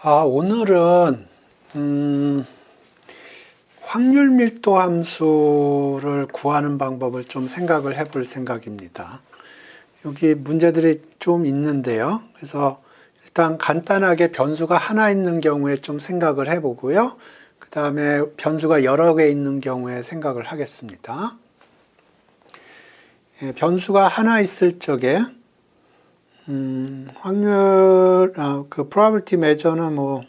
오늘은 확률 밀도 함수를 구하는 방법을 좀 생각을 해볼 생각입니다. 여기 문제들이 좀 있는데요. 그래서 일단 간단하게 변수가 하나 있는 경우에 좀 생각을 해보고요. 그 다음에 변수가 여러 개 있는 경우에 생각을 하겠습니다. 변수가 하나 있을 적에 확률, 그 probability measure는 뭐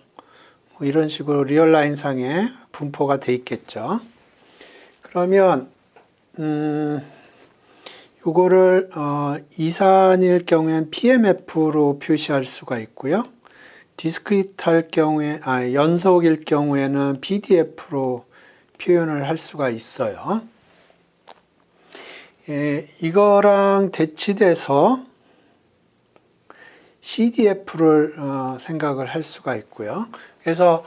이런 식으로 리얼라인 상에 분포가 돼 있겠죠. 그러면 요거를 이산일 경우엔 PMF로 표시할 수가 있고요. 디스크리트 할 경우에 연속일 경우에는 PDF로 표현을 할 수가 있어요. 이거랑 대치돼서 CDF를 생각을 할 수가 있고요. 그래서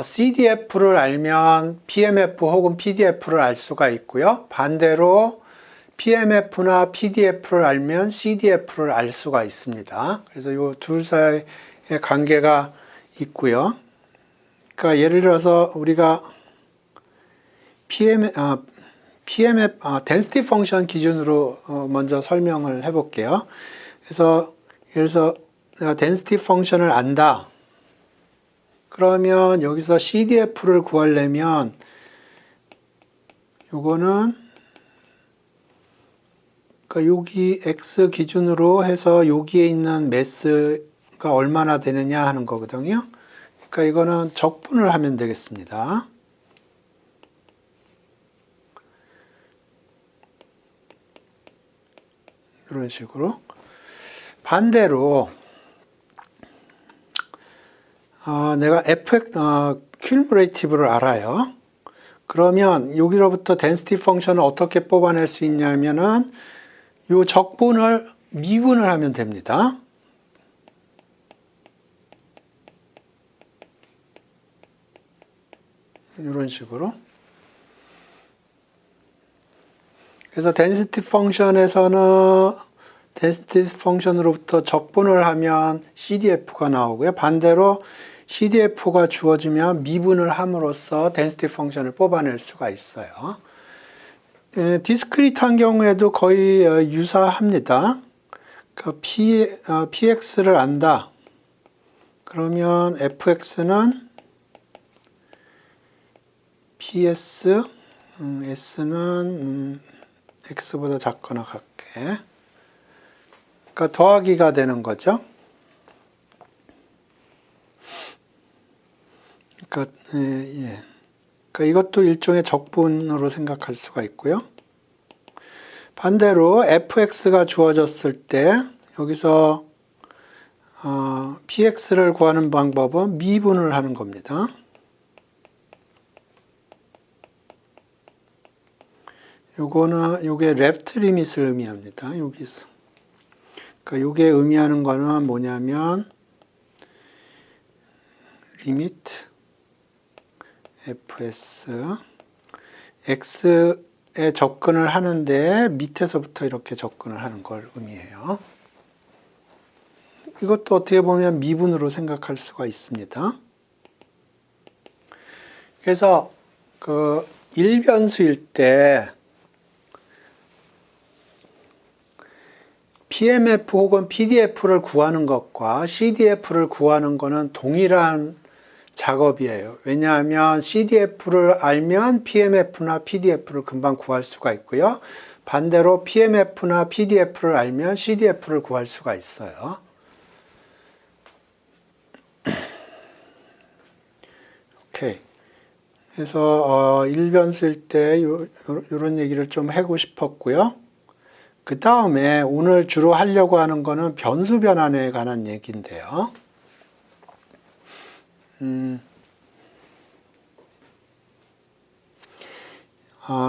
CDF를 알면 PMF 혹은 PDF를 알 수가 있고요. 반대로 PMF나 PDF를 알면 CDF를 알 수가 있습니다. 그래서 이 둘 사이의 관계가 있고요. 그러니까 예를 들어서 우리가 PMF, density function 기준으로 먼저 설명을 해볼게요. 그래서 예를 들어서 내가 density function을 안다. 그러면 여기서 CDF를 구하려면 요거는 그러니까 여기 X 기준으로 해서 여기에 있는 매스가 얼마나 되느냐 하는 거거든요. 그러니까 이거는 적분을 하면 되겠습니다. 이런 식으로. 반대로 내가 cumulative를 알아요. 그러면 여기로부터 density function을 어떻게 뽑아낼 수 있냐면은 이 적분을 미분을 하면 됩니다. 이런 식으로. 그래서 density function에서는 density function으로부터 적분을 하면 CDF가 나오고요. 반대로 CDF가 주어지면 미분을 함으로써 density function을 뽑아낼 수가 있어요. 디스크리트한 경우에도 거의 유사합니다. 그러니까 PX를 안다. 그러면 FX는 PS, S는 X보다 작거나 같게. 그러니까 더하기가 되는 거죠. 그러니까, 그러니까 이것도 일종의 적분으로 생각할 수가 있고요. 반대로 fx가 주어졌을 때 여기서 px를 구하는 방법은 미분을 하는 겁니다. 요게 left limit을 의미합니다. 여기서. 그러니까 요게 의미하는 거는 뭐냐면 limit fs x에 접근을 하는데 밑에서부터 이렇게 접근을 하는 걸 의미해요. 이것도 어떻게 보면 미분으로 생각할 수가 있습니다. 그래서 그 일변수일 때 PMF 혹은 PDF를 구하는 것과 CDF를 구하는 것은 동일한 작업이에요. 왜냐하면 CDF를 알면 PMF나 PDF를 금방 구할 수가 있고요. 반대로 PMF나 PDF를 알면 CDF를 구할 수가 있어요. 오케이. 그래서 일변수일 때 이런 얘기를 좀 하고 싶었고요. 그 다음에 오늘 주로 하려고 하는 거는 변수 변환에 관한 얘기인데요.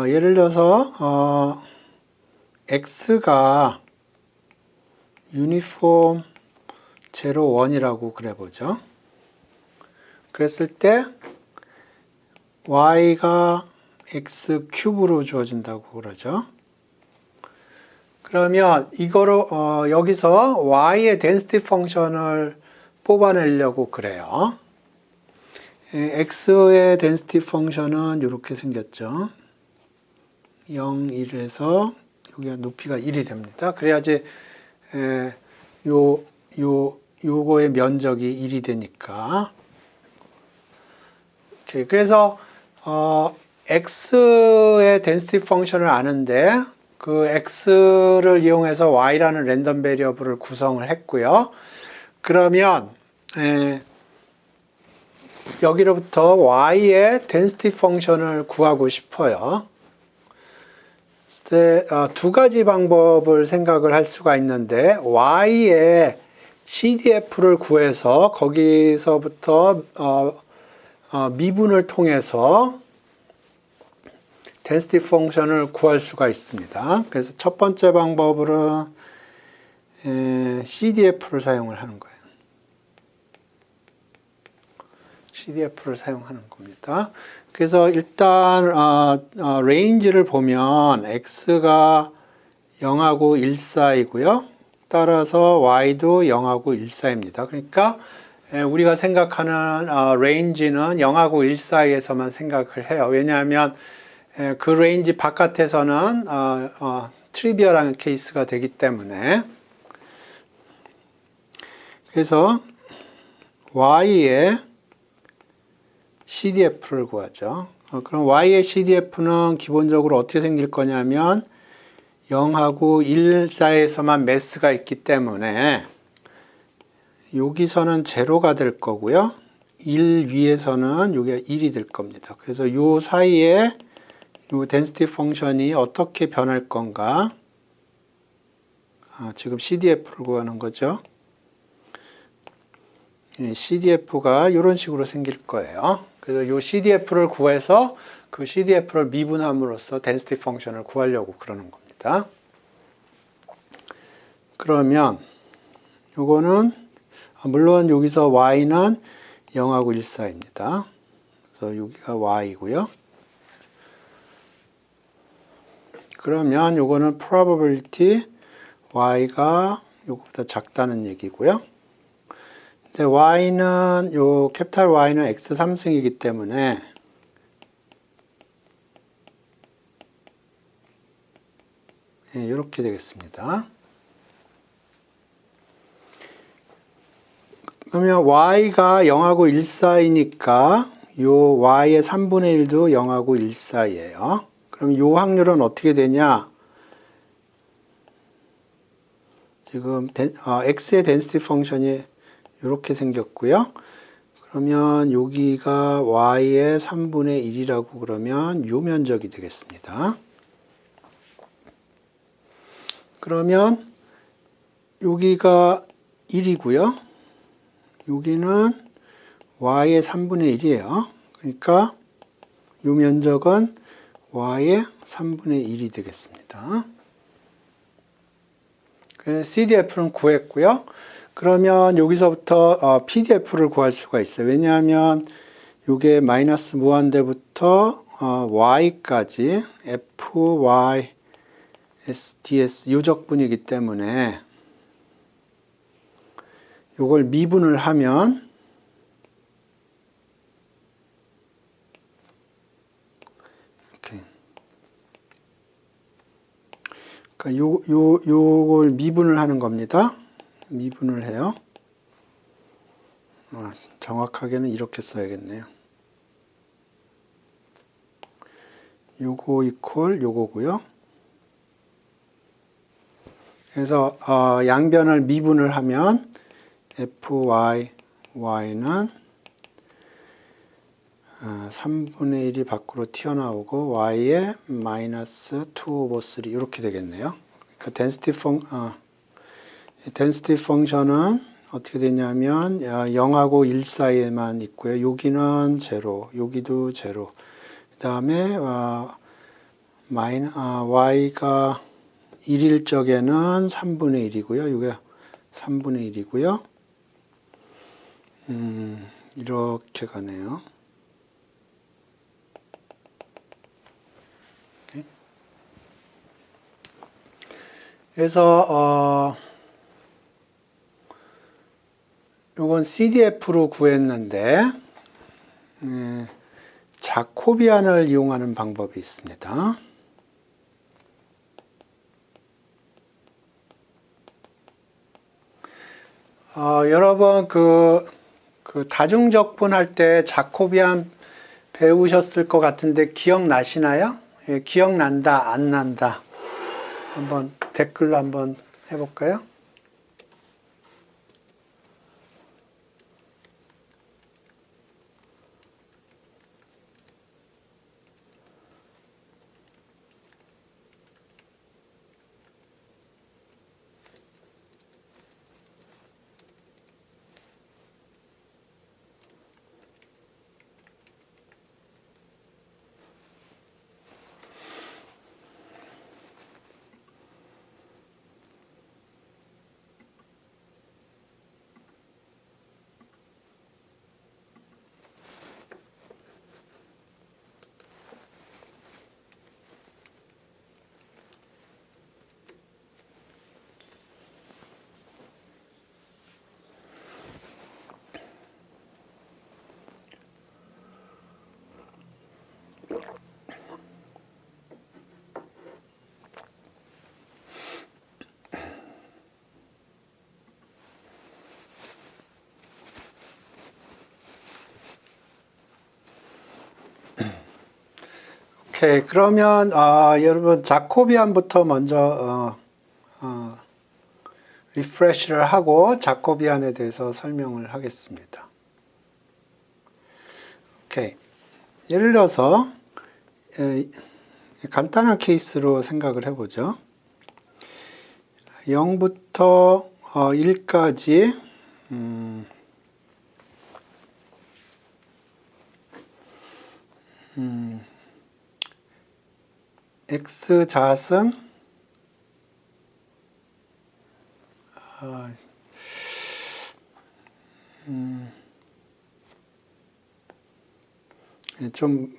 예를 들어서 x가 유니폼 0, 1이라고 그래 보죠. 그랬을 때 y가 x 큐브로 주어진다고 그러죠. 그러면 이거로 여기서 y의 density 펑션을 뽑아내려고 그래요. x의 density 펑션은 이렇게 생겼죠. 0, 1에서 여기가 높이가 1이 됩니다. 그래야지 요거의 면적이 1이 되니까. 오케이. 그래서 x의 density 펑션을 아는데 그 x를 이용해서 y라는 랜덤 베리어블을 구성을 했고요. 그러면 여기로부터 y의 density 펑션을 구하고 싶어요. 두 가지 방법을 생각을 할 수가 있는데 y의 CDF를 구해서 거기서부터 미분을 통해서 density 펑션을 구할 수가 있습니다. 그래서 첫 번째 방법으로 CDF를 사용을 하는 거예요. CDF를 사용하는 겁니다. 그래서 일단 레인지를 보면 x가 0하고 1 사이고요. 따라서 y도 0하고 1 사이입니다. 그러니까 우리가 생각하는 레인지는 0하고 1 사이에서만 생각을 해요. 왜냐하면 그 레인지 바깥에서는 트리비얼한 케이스가 되기 때문에. 그래서 y의 CDF를 구하죠. 그럼 y의 CDF는 기본적으로 어떻게 생길 거냐면 0하고 1 사이에서만 매스가 있기 때문에 여기서는 제로가 될 거고요. 1 위에서는 여기가 1이 될 겁니다. 그래서 이 사이에 이 density 펑션이 어떻게 변할 건가? 지금 CDF를 구하는 거죠. CDF가 이런 식으로 생길 거예요. 그래서 이 CDF를 구해서 그 CDF를 미분함으로써 density 펑션을 구하려고 그러는 겁니다. 그러면 요거는 물론 여기서 y는 0하고 1 사이입니다. 그래서 여기가 y고요. 그러면 요거는 probability y가 요거보다 작다는 얘기고요. 근데 y는 요 캐피탈 Y는 x 3승이기 때문에 이렇게 되겠습니다. 그러면 y가 0하고 1 사이니까 요 y의 3분의 1도 0하고 1 사이예요. 그럼 요 확률은 어떻게 되냐? 지금 x의 density 펑션이 이렇게 생겼고요. 그러면 여기가 y의 3분의 1이라고 그러면 요 면적이 되겠습니다. 그러면 여기가 1이고요. 여기는 y의 3분의 1이에요. 그러니까 요 면적은 y의 3분의 1이 되겠습니다. CDF는 구했고요. 그러면 여기서부터 PDF를 구할 수가 있어요. 왜냐하면 이게 마이너스 무한대부터 y까지 fy ds 요적분이기 때문에 이걸 미분을 하면 이렇게 그러니까 요걸 미분을 하는 겁니다. 미분을 해요. 정확하게는 이렇게 써야겠네요. 요거 이퀄 요거고요. 그래서 양변을 미분을 하면 fy y는 3분의 1이 밖으로 튀어나오고 y의 마이너스 2 오버 3 이렇게 되겠네요. 그 density 펑션은 어떻게 되냐면 0하고 1 사이에만 있고요. 여기는 제로, 여기도 제로. 그 다음에 y가 1일 적에는 3분의 1이고요. 여기가 3분의 1이고요. 이렇게 가네요. 그래서 요건 CDF로 구했는데 자코비안을 이용하는 방법이 있습니다. 여러분 그 다중적분 할 때 자코비안 배우셨을 것 같은데 기억나시나요? 예, 기억난다, 안 난다. 한번 댓글로 한번 해볼까요? 오케이, 그러면 여러분 자코비안부터 먼저 리프레시를 하고 자코비안에 대해서 설명을 하겠습니다. 오케이, 예를 들어서 간단한 케이스로 생각을 해보죠. 0부터 1까지 x 자승 좀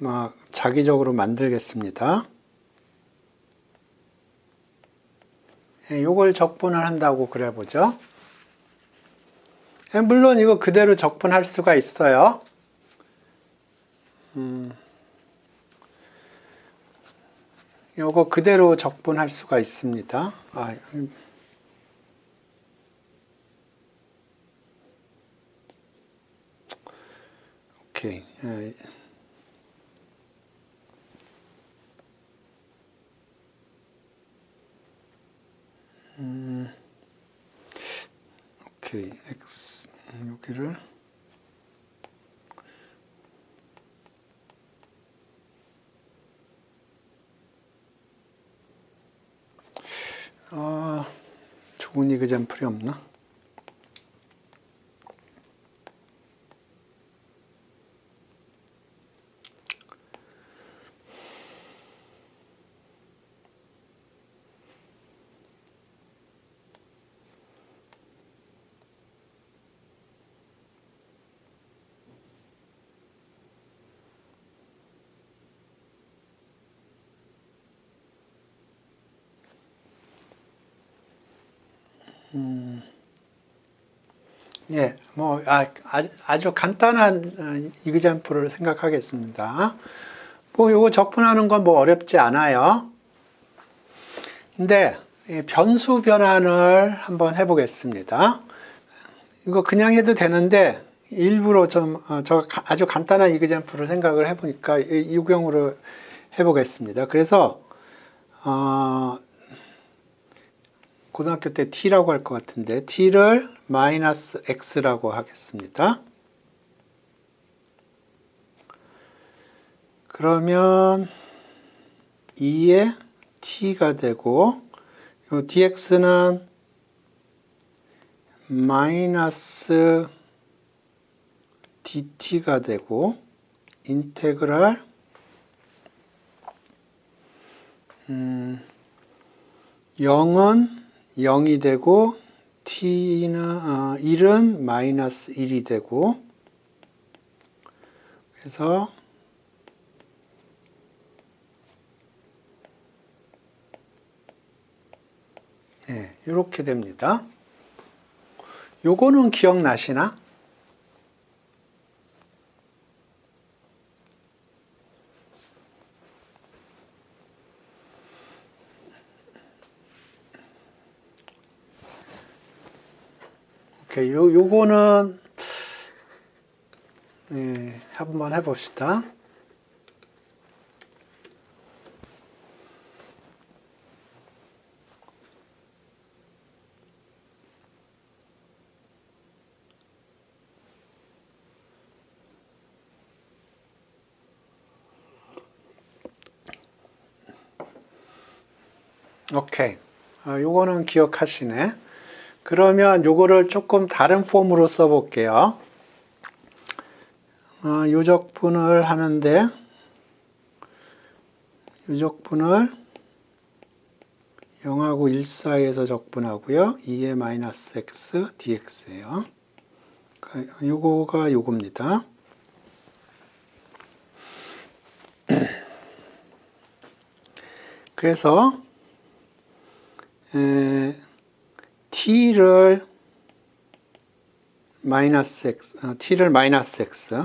자기적으로 만들겠습니다. 요걸 적분을 한다고 그래보죠. 물론 이거 그대로 적분할 수가 있어요. 요거 그대로 적분할 수가 있습니다. 오케이. 오케이. x 여기를 좋은 이그젬플이 없나? 예, 아주 간단한 이그젬플을 생각하겠습니다. 요거 적분하는 건 어렵지 않아요. 근데 변수 변환을 한번 해보겠습니다. 이거 그냥 해도 되는데 일부러 아주 간단한 이그젬플을 생각을 해보니까 이 경우로 해보겠습니다. 그래서 고등학교 때 t라고 할 것 같은데 t를 마이너스 x라고 하겠습니다. 그러면 2에 t가 되고 요 dx는 마이너스 dt가 되고 인테그랄 0은 0이 되고 t는 1은 마이너스 1이 되고 그래서 이렇게 됩니다. 요거는 기억나시나? 요거는 한번 해봅시다. 오케이. 요거는 기억하시네. 그러면 요거를 조금 다른 폼으로 써볼게요. 요적분을 하는데, 요적분을 0하고 1 사이에서 적분하고요. 2의 마이너스 x dx예요. 요거가 요겁니다. 그래서 t를 마이너스 x, t를 마이너스 x,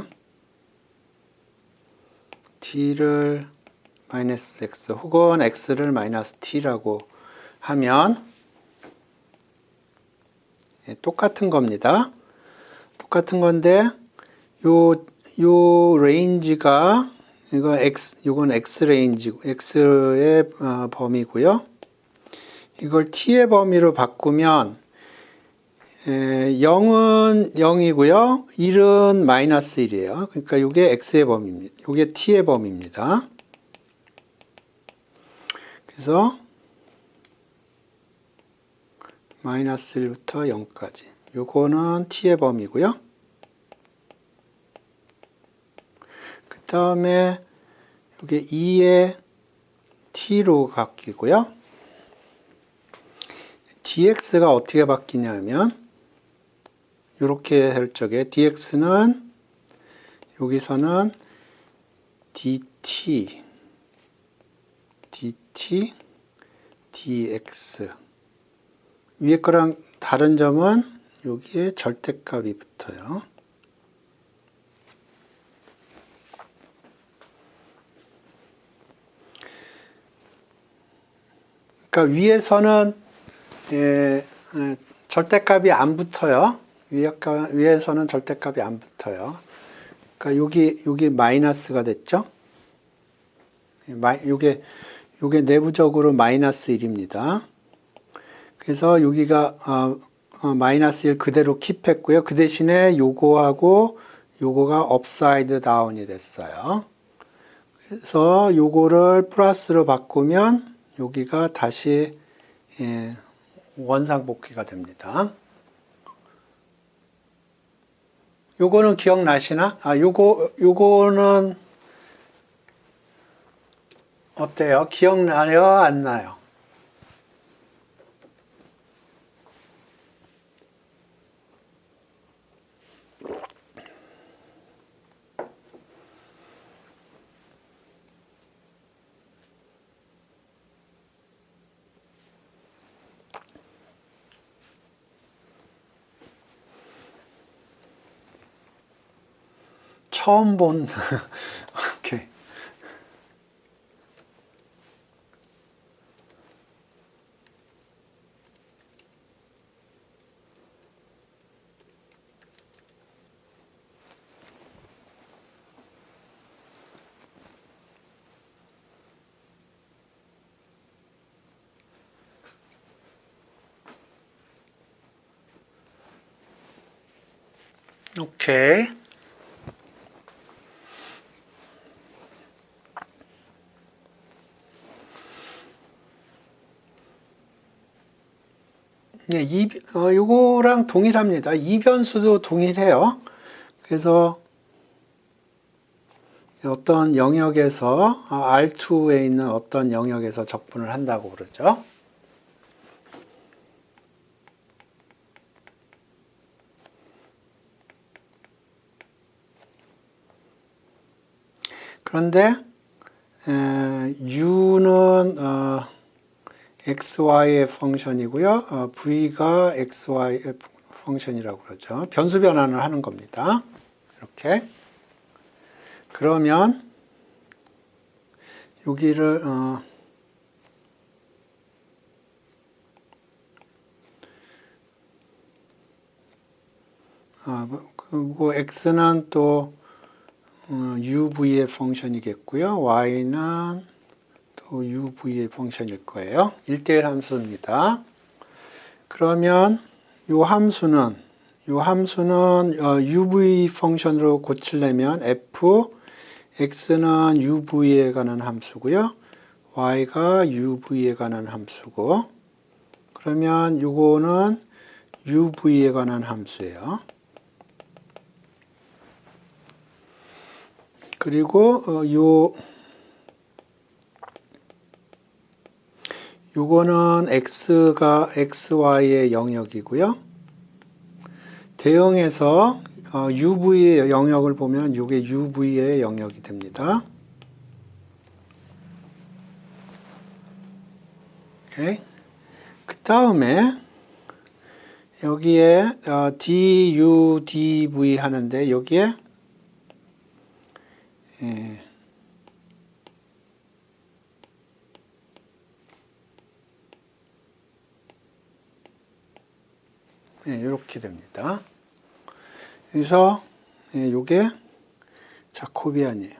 t를 마이너스 x 혹은 x를 마이너스 t라고 하면 똑같은 겁니다. 똑같은 건데 요 레인지가 요건 x 레인지, x의 범위고요. 이걸 t의 범위로 바꾸면 0은 0이고요. 1은 마이너스 1이에요. 그러니까 이게 x의 범위입니다. 이게 t의 범위입니다. 그래서 마이너스 1부터 0까지. 요거는 t의 범위고요. 그 다음에 이게 2의 t로 바뀌고요. dx가 어떻게 바뀌냐면 이렇게 할 적에 dx는 여기서는 dt, dx 위에 거랑 다른 점은 여기에 절대값이 붙어요. 그러니까 위에서는 절대값이 안 붙어요. 위에서는 절대값이 안 붙어요. 그러니까 여기 마이너스가 됐죠. 요게 내부적으로 마이너스 1입니다. 그래서 여기가 마이너스 1 그대로 킵했고요. 그 대신에 요거하고 요거가 업사이드 다운이 됐어요. 그래서 요거를 플러스로 바꾸면 여기가 다시 원상복귀가 됩니다. 요거는 기억나시나? 요거는 어때요? 기억나요? 안 나요? 처음 본, 오케이. 오케이. 네, 요거랑 동일합니다. 이변수도 동일해요. 그래서 어떤 영역에서 R2에 있는 어떤 영역에서 적분을 한다고 그러죠. 그런데 U는 XY의 펑션이고요. V가 XY의 펑션이라고 그러죠. 변수 변환을 하는 겁니다. 이렇게. 그러면 여기를 그리고 x는 또 uv의 펑션이겠고요. y는 또 uv의 펑션일 거예요. 1대1 함수입니다. 그러면 이 함수는 uv 펑션으로 고치려면 f x는 uv에 관한 함수고요. y가 uv에 관한 함수고, 그러면 요거는 uv에 관한 함수예요. 그리고 요거는 x가 xy의 영역이고요. 대응해서 uv의 영역을 보면 요게 uv의 영역이 됩니다. 오케이. 그 다음에 여기에 du, dv 하는데 여기에 이렇게 됩니다. 그래서 요게 자코비안이에요.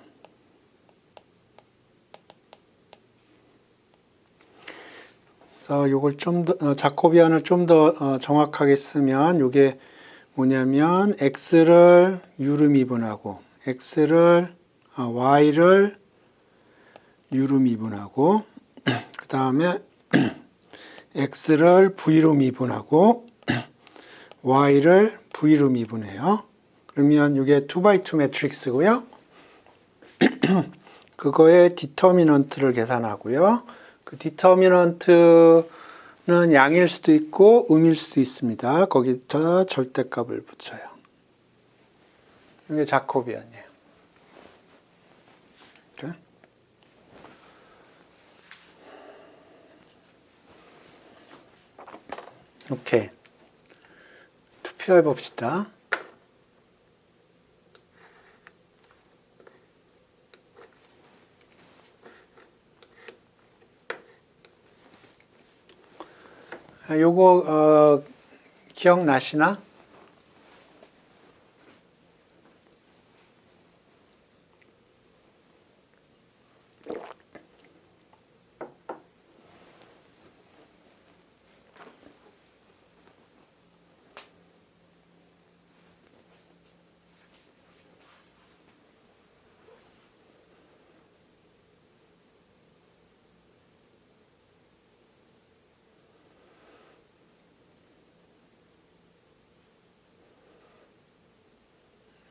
그래서 요걸 좀 더 자코비안을 좀 더 정확하게 쓰면 요게 뭐냐면 x를 u로 미분하고 y를 u로 미분하고 그 다음에 x를 v로 미분하고 y를 v로 미분해요. 그러면 이게 2x2 매트릭스고요. 그거의 디터미넌트를 계산하고요. 그 디터미넌트는 양일 수도 있고 음일 수도 있습니다. 거기다 절대값을 붙여요. 이게 자코비안이에요. 오케이. 투표해 봅시다. 요거 기억나시나?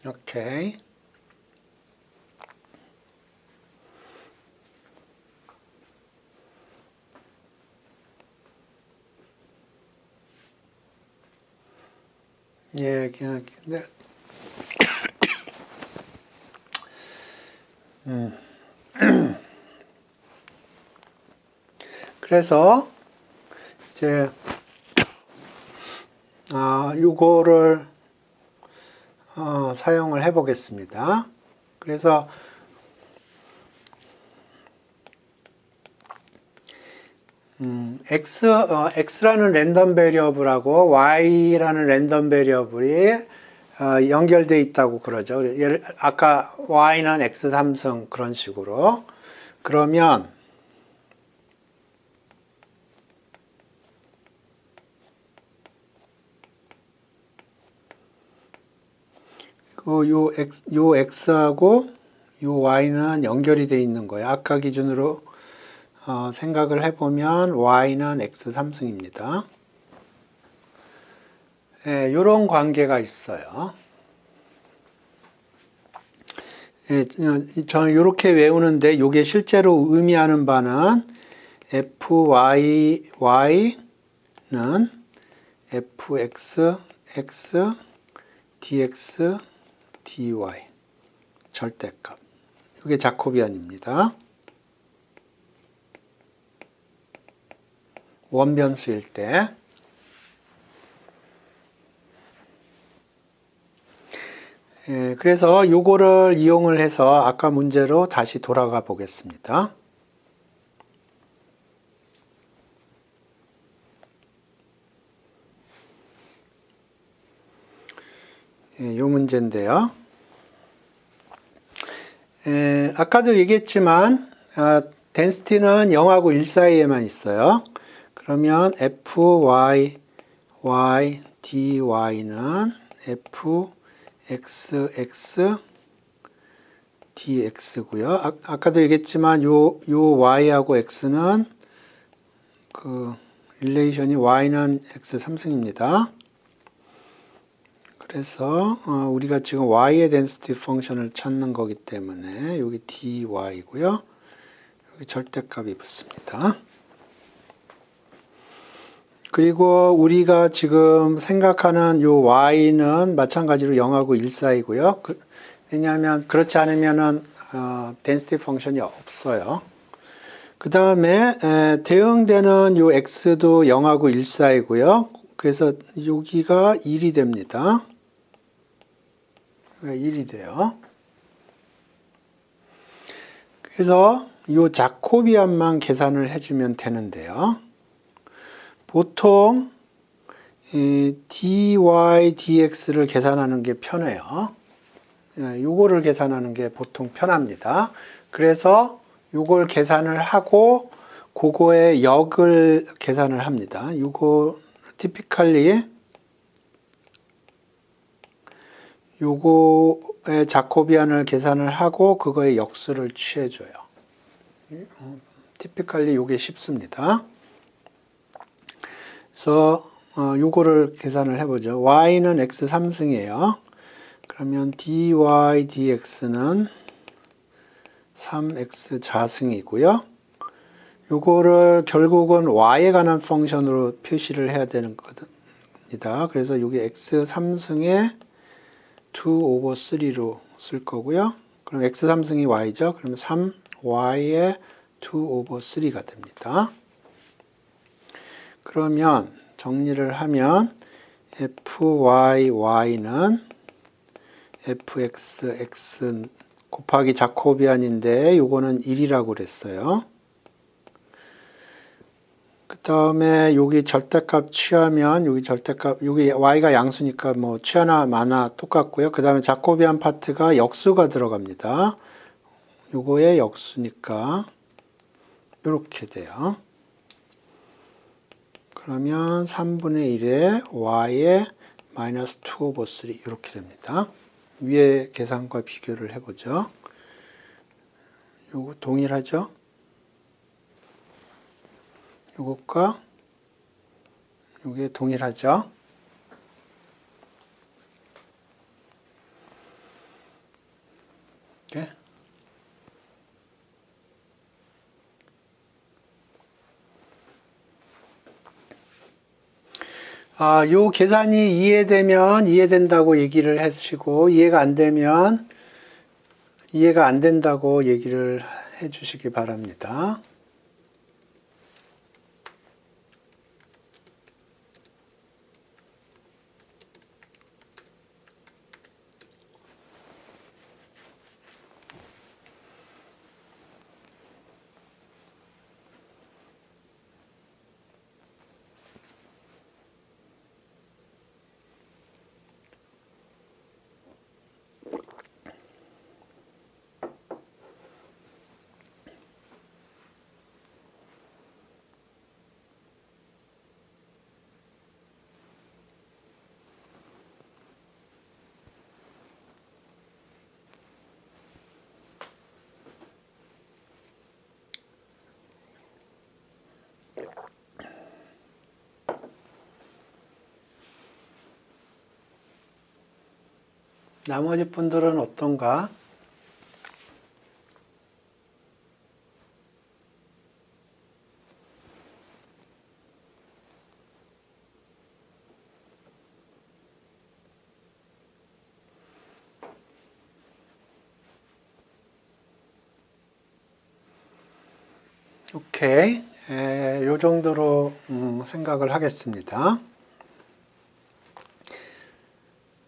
오케이. 예, 그냥 네. 그래서 이제 요거를 사용을 해 보겠습니다. 그래서 x라는 랜덤 베리어블하고 y라는 랜덤 베리어블이 연결되어 있다고 그러죠. 아까 y는 x 3승 그런 식으로. 그러면 요 x하고 요 y는 연결이 되어 있는 거예요. 아까 기준으로 생각을 해보면 y는 x 3승입니다. 예, 이런 관계가 있어요. 예, 저는 이렇게 외우는데 이게 실제로 의미하는 바는 fy는 fx, x, dx, dy 절대값. 이게 자코비안입니다. 원변수일 때. 예, 그래서 요거를 이용을 해서 아까 문제로 다시 돌아가 보겠습니다. 이 문제인데요. 아까도 얘기했지만 density는 0하고 1 사이에만 있어요. 그러면 fy, y, dy는 fxx, dx고요. 아까도 얘기했지만 요 y하고 x는 그 릴레이션이 y는 x 3승입니다. 그래서 우리가 지금 y의 density 펑션을 찾는 거기 때문에 여기 dy고요. 여기 절대값이 붙습니다. 그리고 우리가 지금 생각하는 요 y는 마찬가지로 0하고 1 사이고요. 왜냐하면 그렇지 않으면은 density 펑션이 없어요. 그 다음에 대응되는 요 x도 0하고 1 사이고요. 그래서 여기가 1이 됩니다. 1이 돼요. 그래서 요 자코비안만 계산을 해주면 되는데요. 보통 dy, dx를 계산하는 게 편해요. 요거를 계산하는 게 보통 편합니다. 그래서 요걸 계산을 하고 그거의 역을 계산을 합니다. 요거 typically 요거의 자코비안을 계산을 하고 그거의 역수를 취해줘요. typically 요게 쉽습니다. 그래서 요거를 계산을 해보죠. y는 x 3승이에요. 그러면 dy dx는 3x 자승이고요. 요거를 결국은 y에 관한 펑션으로 표시를 해야 되는 겁니다. 그래서 여기 x 3승에 2 over 3로 쓸 거고요. 그럼 x 3승이 y죠. 그러면 3y에 2 over 3가 됩니다. 그러면 정리를 하면 fyy는 fxx 곱하기 자코비안인데 요거는 1이라고 그랬어요. 그 다음에 여기 절대값 취하면 여기 절대값 여기 y가 양수니까 뭐 취하나 마나 똑같고요. 그 다음에 자코비안 파트가 역수가 들어갑니다. 요거의 역수니까 이렇게 돼요. 그러면 3분의 1에 y의 마이너스 2 over 3 이렇게 됩니다. 위에 계산과 비교를 해보죠. 요거 동일하죠? 요것과 요게 동일하죠? 이렇게. 요 계산이 이해되면 이해된다고 얘기를 하시고 이해가 안 되면 이해가 안 된다고 얘기를 해 주시기 바랍니다. 나머지 분들은 어떤가? 오케이. 요 정도로 생각을 하겠습니다.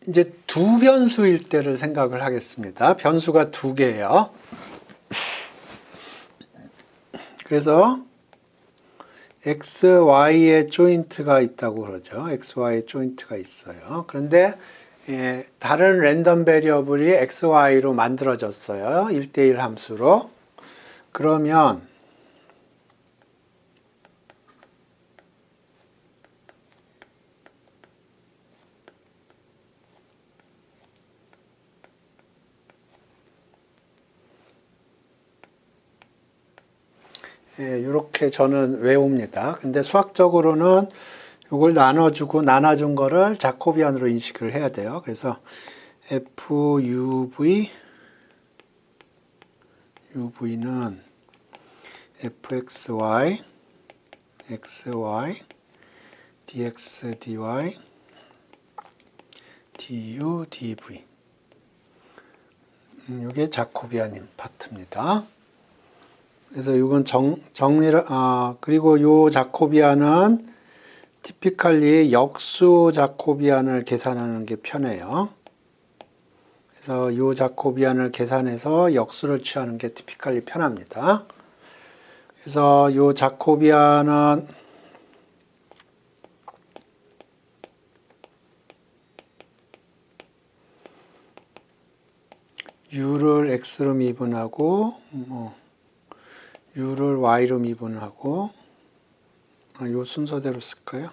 이제 두 변수일 때를 생각을 하겠습니다. 변수가 두 개예요. 그래서 x, y의 조인트가 있다고 그러죠. x, y의 조인트가 있어요. 그런데 다른 랜덤 베리어블이 xy로 만들어졌어요. 1대1 함수로. 그러면 이렇게 저는 외웁니다. 근데 수학적으로는 이걸 나눠준 거를 자코비안으로 인식을 해야 돼요. 그래서 UV는 fxy, xy, dx, dy, du, dv. 이게 자코비안 파트입니다. 그래서 이건 그리고 요 자코비안은 티피컬리 역수 자코비안을 계산하는 게 편해요. 그래서 요 자코비안을 계산해서 역수를 취하는 게 티피컬리 편합니다. 그래서 요 자코비안은 u를 x로 미분하고 u를 y로 미분하고 요 순서대로 쓸까요?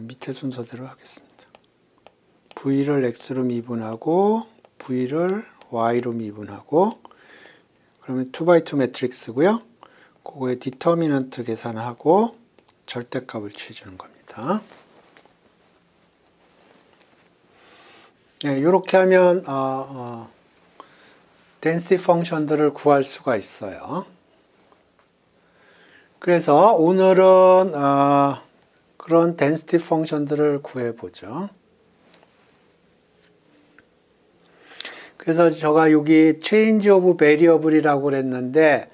밑에 순서대로 하겠습니다. v를 x로 미분하고 v를 y로 미분하고 그러면 2x2 매트릭스고요. 그거에 디터미넌트 계산하고 절대값을 취해주는 겁니다. 이렇게 하면 density 펑션들을 구할 수가 있어요. 그래서 오늘은 그런 density 펑션들을 구해보죠. 그래서 제가 여기 change of variable이라고 그랬는데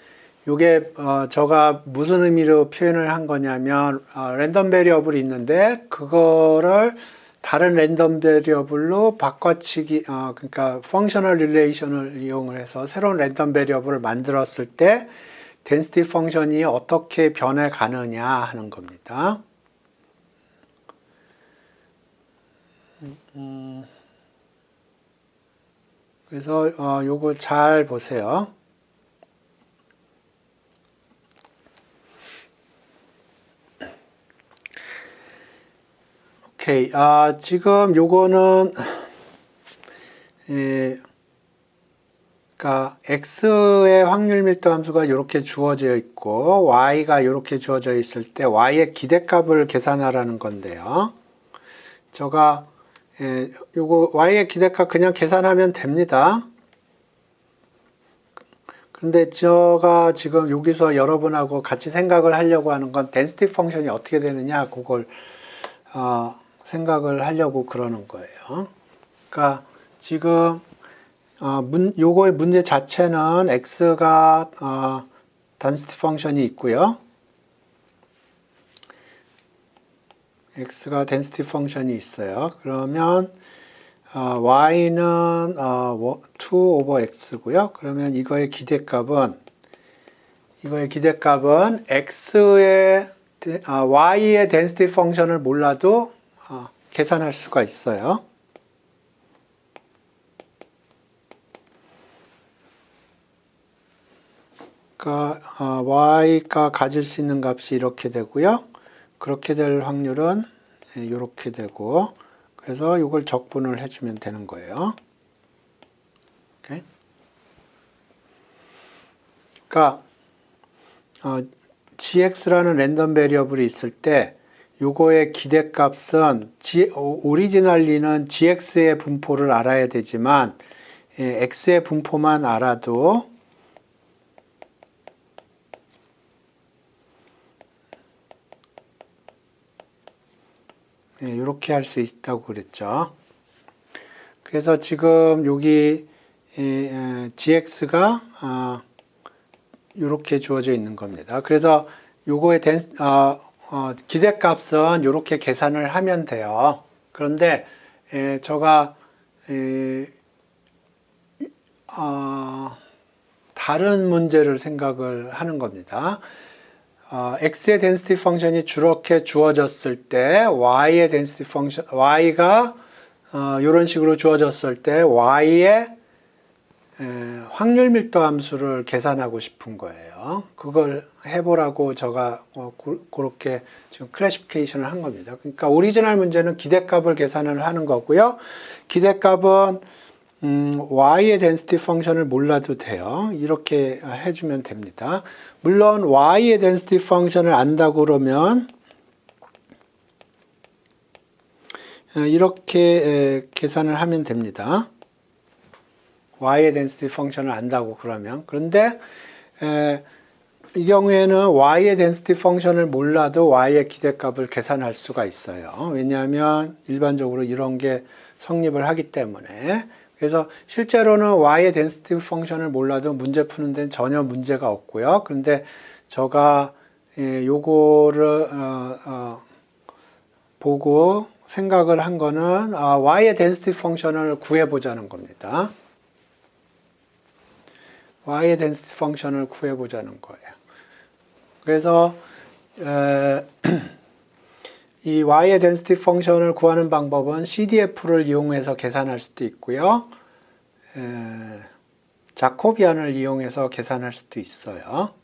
이게 제가 무슨 의미로 표현을 한 거냐면 랜덤 베리어블이 있는데 그거를 다른 랜덤 베리어블로 바꿔치기 그러니까 펑셔널 릴레이션을 이용을 해서 새로운 랜덤 베리어블을 만들었을 때 density 펑션이 어떻게 변해 가느냐 하는 겁니다. 그래서 요거 잘 보세요. 오케이. 지금 요거는 그러니까 x의 확률 밀도 함수가 이렇게 주어져 있고 y가 이렇게 주어져 있을 때 y의 기대값을 계산하라는 건데요. 제가 요거 y의 기대값 그냥 계산하면 됩니다. 그런데 제가 지금 여기서 여러분하고 같이 생각을 하려고 하는 건 density 펑션이 어떻게 되느냐 그걸 생각을 하려고 그러는 거예요. 그러니까 지금 요거의 문제 자체는 x가 density 펑션이 있고요. x가 density 펑션이 있어요. 그러면 y는 2 over x고요. 그러면 이거의 기대값은 x의 y의 density 펑션을 몰라도 계산할 수가 있어요. 그러니까 y가 가질 수 있는 값이 이렇게 되고요. 그렇게 될 확률은 이렇게 되고 그래서 이걸 적분을 해주면 되는 거예요. 오케이? 그러니까 gx라는 랜덤 베리어블이 있을 때 요거의 기대값은 오리지널리는 gx의 분포를 알아야 되지만 x의 분포만 알아도 이렇게 할 수 있다고 그랬죠. 그래서 지금 여기 gx가 이렇게 주어져 있는 겁니다. 그래서 요거의 기대값은 이렇게 계산을 하면 돼요. 그런데 제가 다른 문제를 생각을 하는 겁니다. x의 density 펑션이 저렇게 주어졌을 때 y의 density 펑션, y가 이런 식으로 주어졌을 때 y의 확률 밀도 함수를 계산하고 싶은 거예요. 그걸 해보라고 제가 그렇게 지금 클래시피케이션을 한 겁니다. 그러니까 오리지널 문제는 기대값을 계산을 하는 거고요. 기대값은 y의 density 펑션을 몰라도 돼요. 이렇게 해주면 됩니다. 물론 y의 density 펑션을 안다고 그러면 이렇게 계산을 하면 됩니다. y의 density 펑션을 안다고 그러면. 그런데 이 경우에는 y의 density 펑션을 몰라도 y의 기대값을 계산할 수가 있어요. 왜냐하면 일반적으로 이런 게 성립을 하기 때문에. 그래서 실제로는 y의 density 펑션을 몰라도 문제 푸는 데는 전혀 문제가 없고요. 그런데 제가 요거를 보고 생각을 한 거는 y의 density 펑션을 구해보자는 겁니다. y의 density 펑션을 구해보자는 거예요. 그래서 이 y의 density 펑션을 구하는 방법은 CDF를 이용해서 계산할 수도 있고요. 자코비안을 이용해서 계산할 수도 있어요.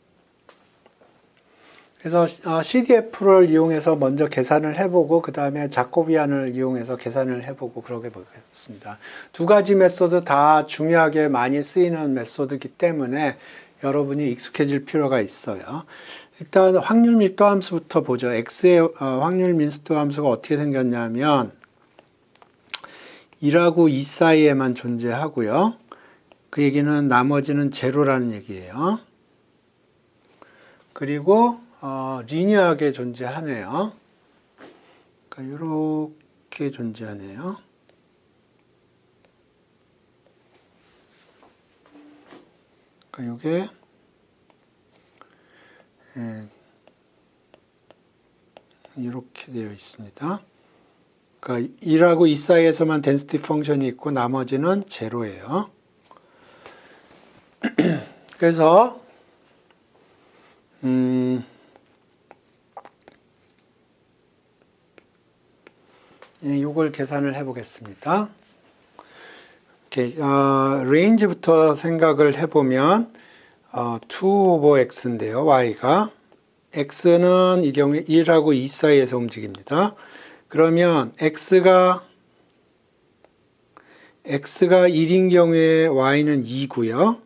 그래서 CDF를 이용해서 먼저 계산을 해보고 그 다음에 자코비안을 이용해서 계산을 해보고 그러게 보겠습니다. 두 가지 메소드 다 중요하게 많이 쓰이는 메소드이기 때문에 여러분이 익숙해질 필요가 있어요. 일단 확률 밀도 함수부터 보죠. X의 확률 밀도 함수가 어떻게 생겼냐면 1하고 2 사이에만 존재하고요. 그 얘기는 나머지는 제로라는 얘기예요. 그리고 리니어하게 존재하네요. 그러니까 이렇게 존재하네요. 그러니까 이게 이렇게 되어 있습니다. 그러니까 1하고 2 사이에서만 density 펑션이 있고 나머지는 제로예요. 그래서 이걸 계산을 해보겠습니다. 레인지부터 생각을 해보면 2 over x인데요. y가 x는 이 경우에 1하고 2 사이에서 움직입니다. 그러면 x가 1인 경우에 y는 2고요.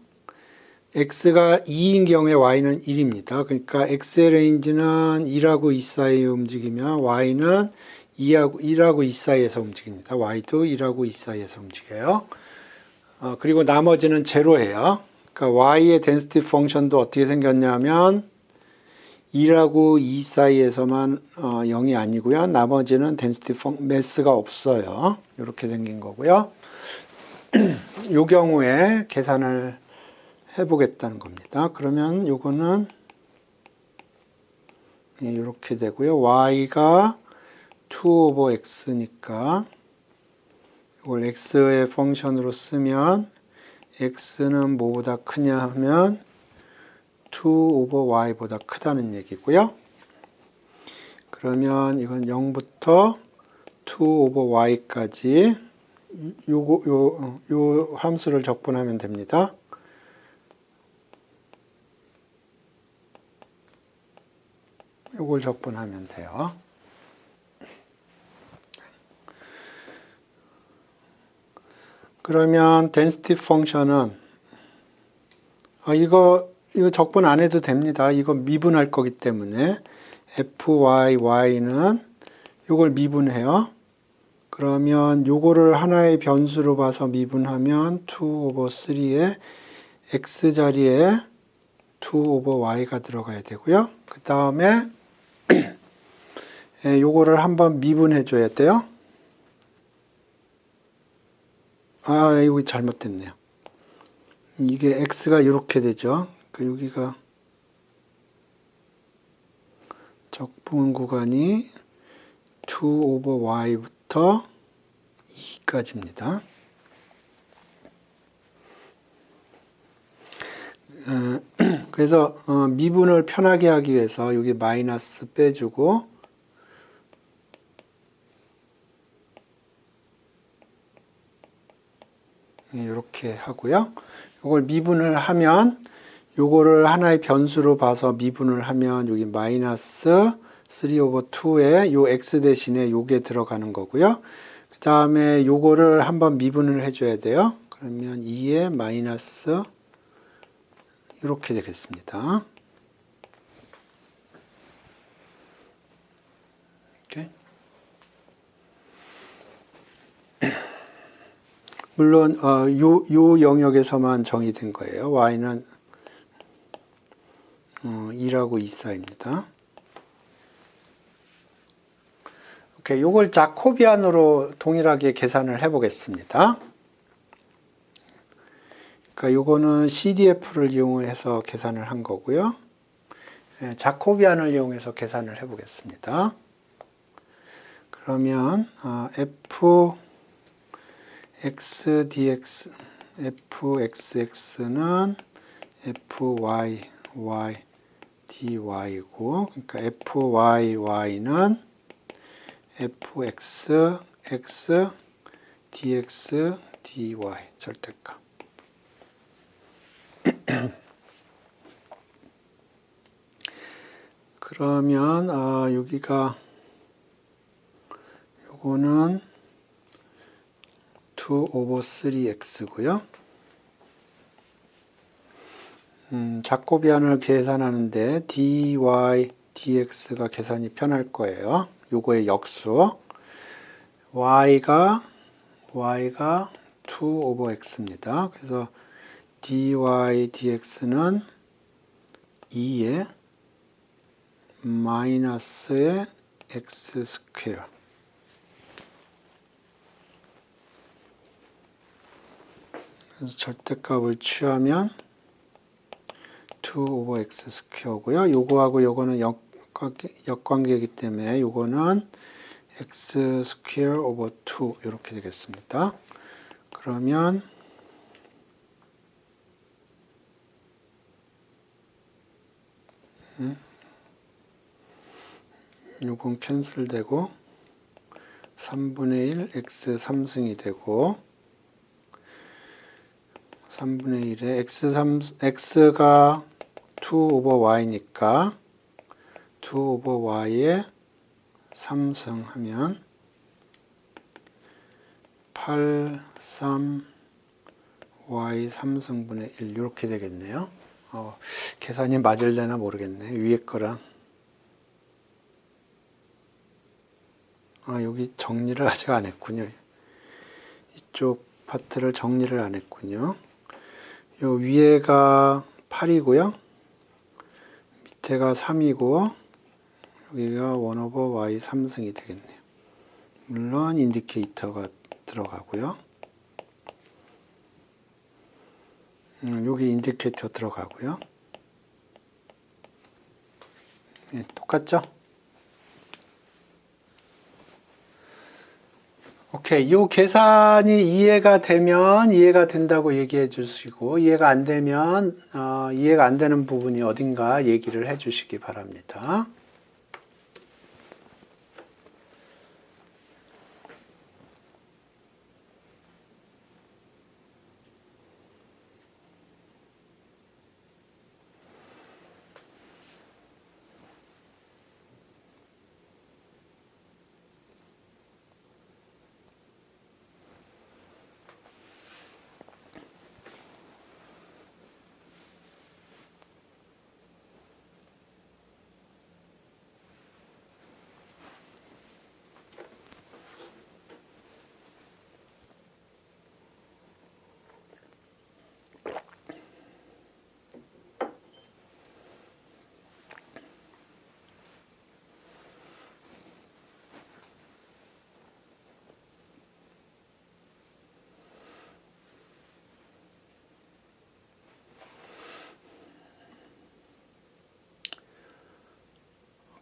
x가 2인 경우에 y는 1입니다. 그러니까 x의 레인지는 1하고 2 사이에 움직이면 y는 1하고 2 사이에서 움직입니다. y도 1하고 2 사이에서 움직여요. 그리고 나머지는 제로예요. 그러니까 y의 density 펑션도 어떻게 생겼냐면 1하고 2 사이에서만 0이 아니고요. 나머지는 density 매스가 없어요. 이렇게 생긴 거고요. 이 경우에 계산을 해보겠다는 겁니다. 그러면 요거는 이렇게 되고요. y가 2 over x니까 이걸 x의 펑션으로 쓰면 x는 뭐보다 크냐 하면 2 over y보다 크다는 얘기고요. 그러면 이건 0부터 2 over y까지 요 함수를 적분하면 됩니다. 요걸 적분하면 돼요. 그러면 density 펑션은 이거 적분 안 해도 됩니다. 이거 미분할 거기 때문에 fy는 요걸 미분해요. 그러면 요거를 하나의 변수로 봐서 미분하면 2 over 3에 x 자리에 2 over y가 들어가야 되고요. 그 다음에 요거를 한번 미분해 줘야 돼요. 이거 잘못됐네요. 이게 x가 이렇게 되죠. 그러니까 여기가 적분 구간이 2 over y부터 2까지입니다. 그래서 미분을 편하게 하기 위해서 여기 마이너스 빼주고 이렇게 하고요. 이걸 미분을 하면 요거를 하나의 변수로 봐서 미분을 하면 여기 마이너스 3 over 2에 요 x 대신에 요게 들어가는 거고요. 그 다음에 요거를 한번 미분을 해줘야 돼요. 그러면 2에 마이너스 이렇게 되겠습니다. 이렇게. 물론 요 영역에서만 정의된 거예요. y는 2라고 24입니다. 오케이, 요걸 자코비안으로 동일하게 계산을 해 보겠습니다. 그러니까 요거는 CDF를 이용해서 계산을 한 거고요. 자코비안을 이용해서 계산을 해 보겠습니다. 그러면 fx dx fxx는 fy y dy고, 그러니까 fyy는 fx x dx dy 절대값. 그러면 여기가 요거는 2 over 3x고요. 자코비안을 계산하는데 dy, dx가 계산이 편할 거예요. 요거의 역수. y가 2 over x입니다. 그래서 dy, dx는 2에 마이너스의 x 스퀘어. 그래서 절대값을 취하면 2 over x 스퀘어고요. 요거하고 요거는 역관계이기 때문에 요거는 x 스퀘어 over 2 이렇게 되겠습니다. 그러면 요건 캔슬되고 3분의 1 x 3승이 되고 3분의 1에 x가 2 over y니까 2 over y에 3승 하면 8, 3, y 3승분의 1 이렇게 되겠네요. 계산이 맞을려나 모르겠네. 위에 거랑. 여기 정리를 아직 안 했군요. 이쪽 파트를 정리를 안 했군요. 요 위에가 8이고요. 밑에가 3이고 여기가 1 over y 3승이 되겠네요. 물론 인디케이터가 들어가고요. 여기 인디케이터 들어가고요. 네, 똑같죠? 오케이, 이 계산이 이해가 되면 이해가 된다고 얘기해 주시고, 이해가 안 되면 이해가 안 되는 부분이 어딘가 얘기를 해 주시기 바랍니다.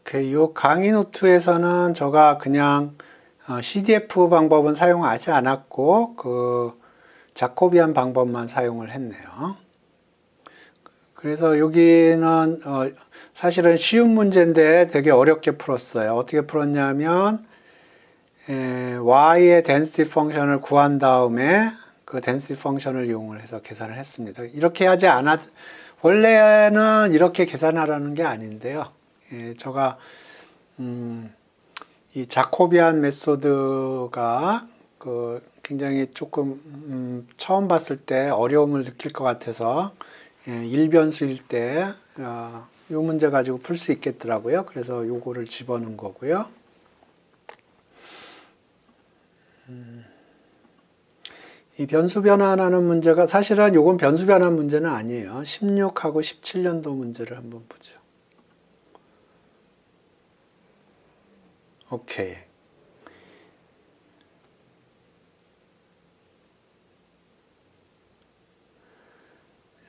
오케이, 요 강의 노트에서는 제가 그냥 CDF 방법은 사용하지 않았고 그 자코비안 방법만 사용을 했네요. 그래서 여기는 사실은 쉬운 문제인데 되게 어렵게 풀었어요. 어떻게 풀었냐면 y의 density 펑션을 구한 다음에 그 density 펑션을 이용을 해서 계산을 했습니다. 이렇게 하지 않아 원래는 이렇게 계산하라는 게 아닌데요. 예, 제가 이 자코비안 메소드가 그 굉장히 조금 처음 봤을 때 어려움을 느낄 것 같아서 일변수일 때 이 문제 가지고 풀 수 있겠더라고요. 그래서 요거를 집어넣은 거고요. 이 변수 변환하는 문제가 사실은 요건 변수 변환 문제는 아니에요. 16하고 17년도 문제를 한번 보죠. 오케이.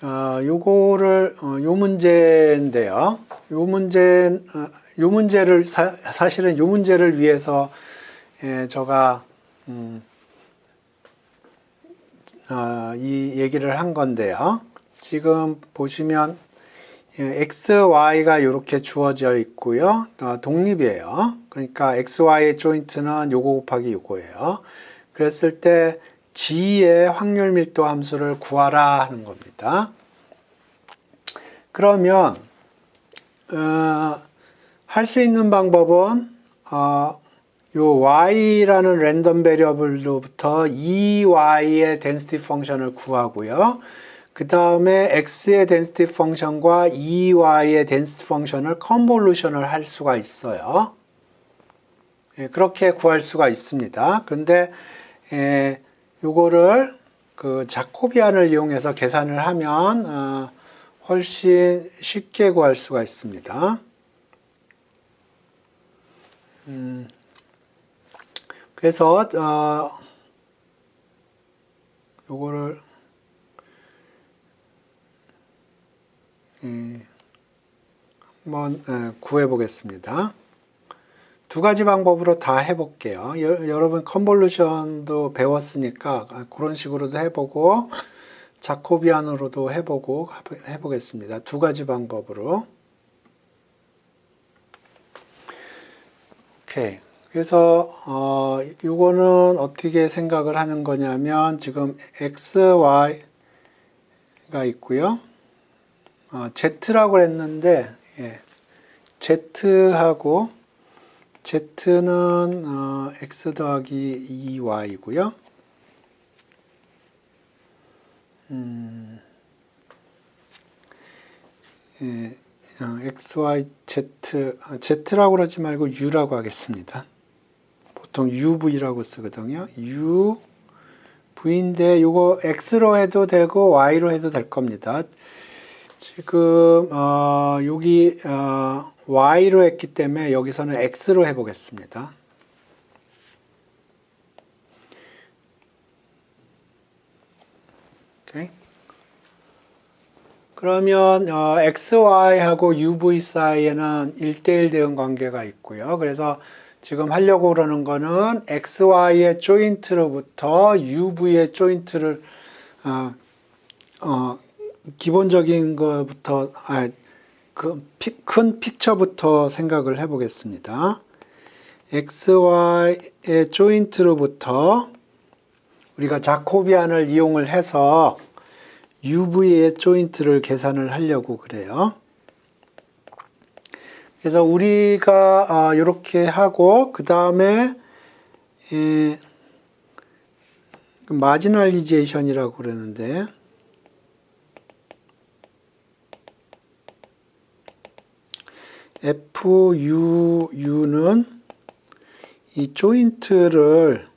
요거를 요 문제인데요. 요 문제를 사실은 요 문제를 위해서 제가 이 얘기를 한 건데요. 지금 보시면 x, y가 이렇게 주어져 있고요. 독립이에요. 그러니까 x, y의 조인트는 요거 곱하기 요거예요. 그랬을 때 G의 확률 밀도 함수를 구하라 하는 겁니다. 그러면 할 수 있는 방법은 요 y라는 랜덤 베리어블로부터 2y의 density 펑션을 구하고요. 그 다음에 x의 density 펑션과 2y의 density 펑션을 컨볼루션을 할 수가 있어요. 그렇게 구할 수가 있습니다. 그런데 요거를 그 자코비안을 이용해서 계산을 하면 훨씬 쉽게 구할 수가 있습니다. 그래서 요거를 한번 구해 보겠습니다. 두 가지 방법으로 다 해볼게요. 여러분 컨볼루션도 배웠으니까 그런 식으로도 해보고 자코비안으로도 해보겠습니다. 두 가지 방법으로. 오케이. 그래서 이거는 어떻게 생각을 하는 거냐면 지금 x, y가 있고요. z라고 했는데 z하고 z는 x 더하기 2y고요. x, y, z, z라고 그러지 말고 u라고 하겠습니다. 보통 uv라고 쓰거든요. uv인데 요거 x로 해도 되고 y로 해도 될 겁니다. 지금 여기 y로 했기 때문에 여기서는 x로 해보겠습니다. 오케이. 그러면 xy하고 uv 사이에는 1대1 대응 관계가 있고요. 그래서 지금 하려고 그러는 거는 xy의 조인트로부터 uv의 조인트를 기본적인 것부터 큰 픽처부터 생각을 해보겠습니다. xy의 조인트로부터 우리가 자코비안을 이용을 해서 uv의 조인트를 계산을 하려고 그래요. 그래서 우리가 이렇게 하고 그 다음에 마지널리제이션이라고 그러는데 FUU는 이 조인트를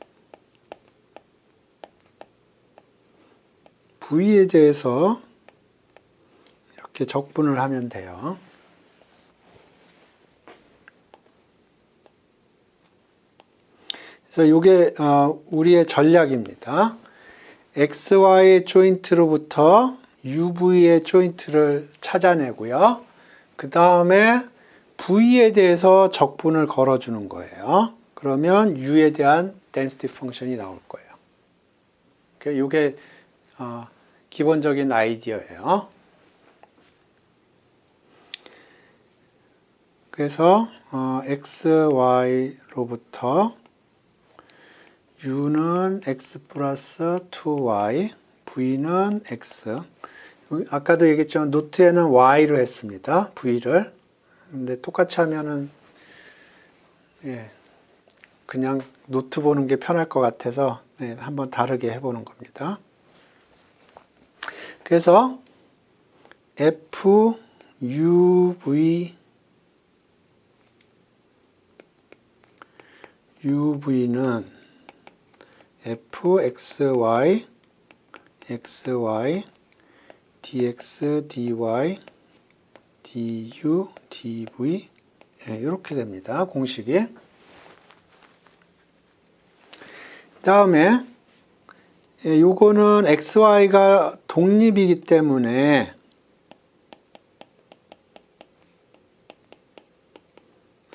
V에 대해서 이렇게 적분을 하면 돼요. 그래서 이게 우리의 전략입니다. XY 조인트로부터 UV의 조인트를 찾아내고요. 그 다음에 V에 대해서 적분을 걸어주는 거예요. 그러면 U에 대한 density 펑션이 나올 거예요. 이게 기본적인 아이디어예요. 그래서 XY로부터 u는 x 플러스 2y, v는 x. 아까도 얘기했지만 노트에는 y로 했습니다. v를. 근데 똑같이 하면은 그냥 노트 보는 게 편할 것 같아서 한번 다르게 해보는 겁니다. 그래서 f uv는 fxy xy dx dy du dv 이렇게 됩니다. 공식이. 다음에 요거는 xy가 독립이기 때문에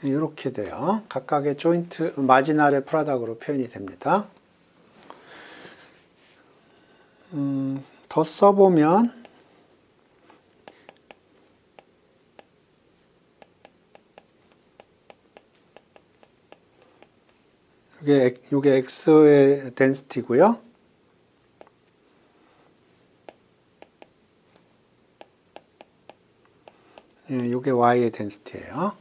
이렇게 돼요. 각각의 조인트 마지날의 프로덕트로 표현이 됩니다. 더 써보면 이게 x의 덴시티고요. 이게 y의 덴시티예요.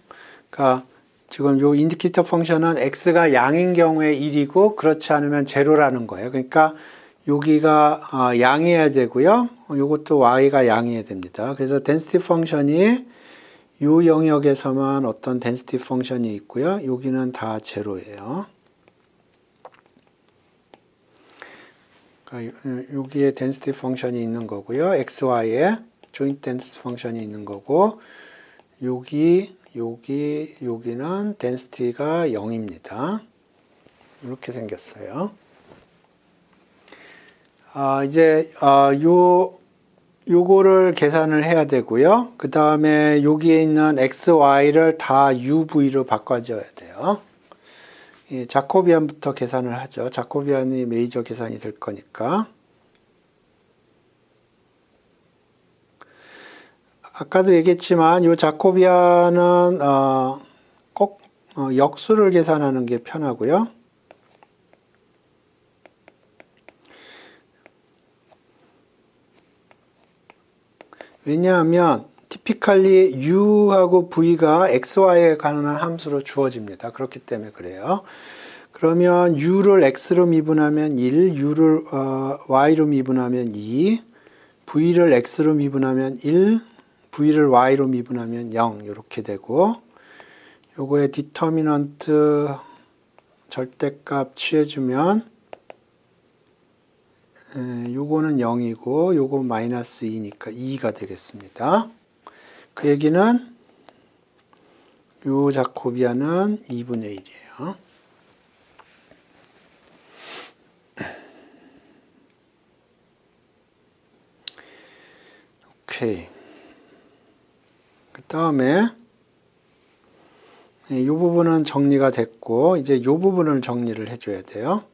그러니까 지금 요 인디케이터 펑션은 x가 양인 경우에 1이고 그렇지 않으면 제로라는 거예요. 그러니까 여기가 양이어야 되고요. 요것도 y가 양이어야 됩니다. 그래서 덴시티 펑션이 요 영역에서만 어떤 덴시티 펑션이 있고요. 여기는 다 제로예요. 그러니까 여기에 덴시티 펑션이 있는 거고요. xy에 조인트 덴시티 펑션이 있는 거고 여기는 덴시티가 0입니다. 이렇게 생겼어요. 이제 요거를 계산을 해야 되고요. 그 다음에 여기에 있는 xy를 다 uv로 바꿔줘야 돼요. 자코비안부터 계산을 하죠. 자코비안이 메이저 계산이 될 거니까. 아까도 얘기했지만 이 자코비안은 꼭 역수를 계산하는 게 편하고요. 왜냐하면 typically u하고 v가 xy에 관한 함수로 주어집니다. 그렇기 때문에 그래요. 그러면 u를 x로 미분하면 1, u를 y로 미분하면 2, v를 x로 미분하면 1, v를 y로 미분하면 0 이렇게 되고 요거의 디터미넌트 절대값 취해주면 요거는 0이고 요거 마이너스 2니까 2가 되겠습니다. 그 얘기는 요 자코비안은 2분의 1이에요. 오케이. 그 다음에 이 부분은 정리가 됐고 이제 이 부분을 정리를 해줘야 돼요.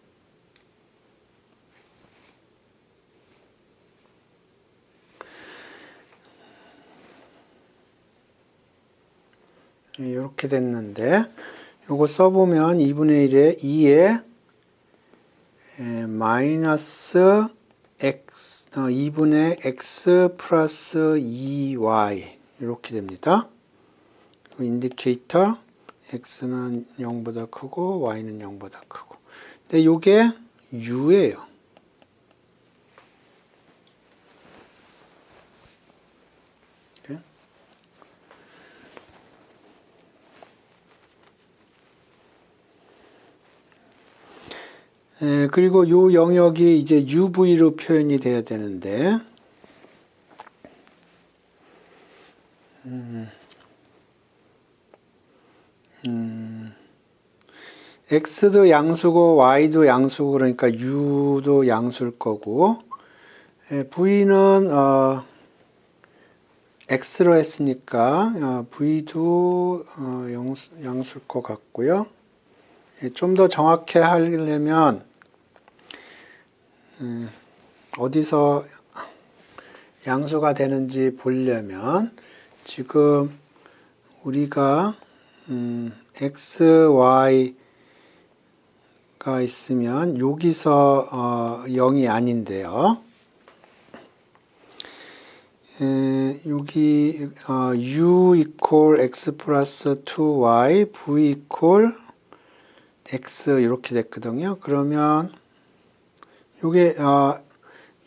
이렇게 됐는데 요거 써보면 2분의 1에 2에 마이너스 x 2분의 x 플러스 2y 이렇게 됩니다. 인디케이터 x는 0보다 크고 y는 0보다 크고 근데 요게 u예요. 그리고 요 영역이 이제 UV로 표현이 돼야 되는데, X도 양수고 Y도 양수고 그러니까 U도 양수일 거고, V는 X로 했으니까 V도 양수일 것 같고요. 좀 더 정확히 하려면 어디서 양수가 되는지 보려면 지금 우리가 x, y가 있으면 여기서 0이 아닌데요. 여기 u equal x 플러스 2y, v equal x 이렇게 됐거든요. 그러면 이게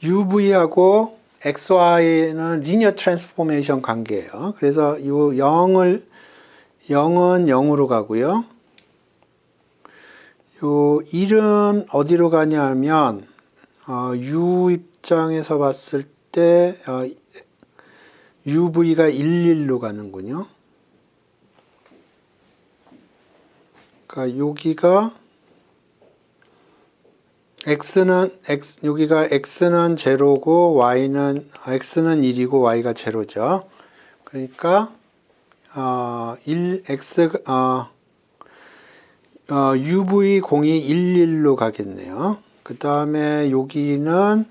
uv하고 xy는 리니어 트랜스포메이션 관계예요. 그래서 이 0은 0으로 가고요. 요 1은 어디로 가냐 하면 u 입장에서 봤을 때 uv가 11로 가는군요. 그러니까 여기가 여기가 x는 제로고 x는 1이고 y가 제로죠. 그러니까 uv 공이 11로 가겠네요. 그 다음에 여기는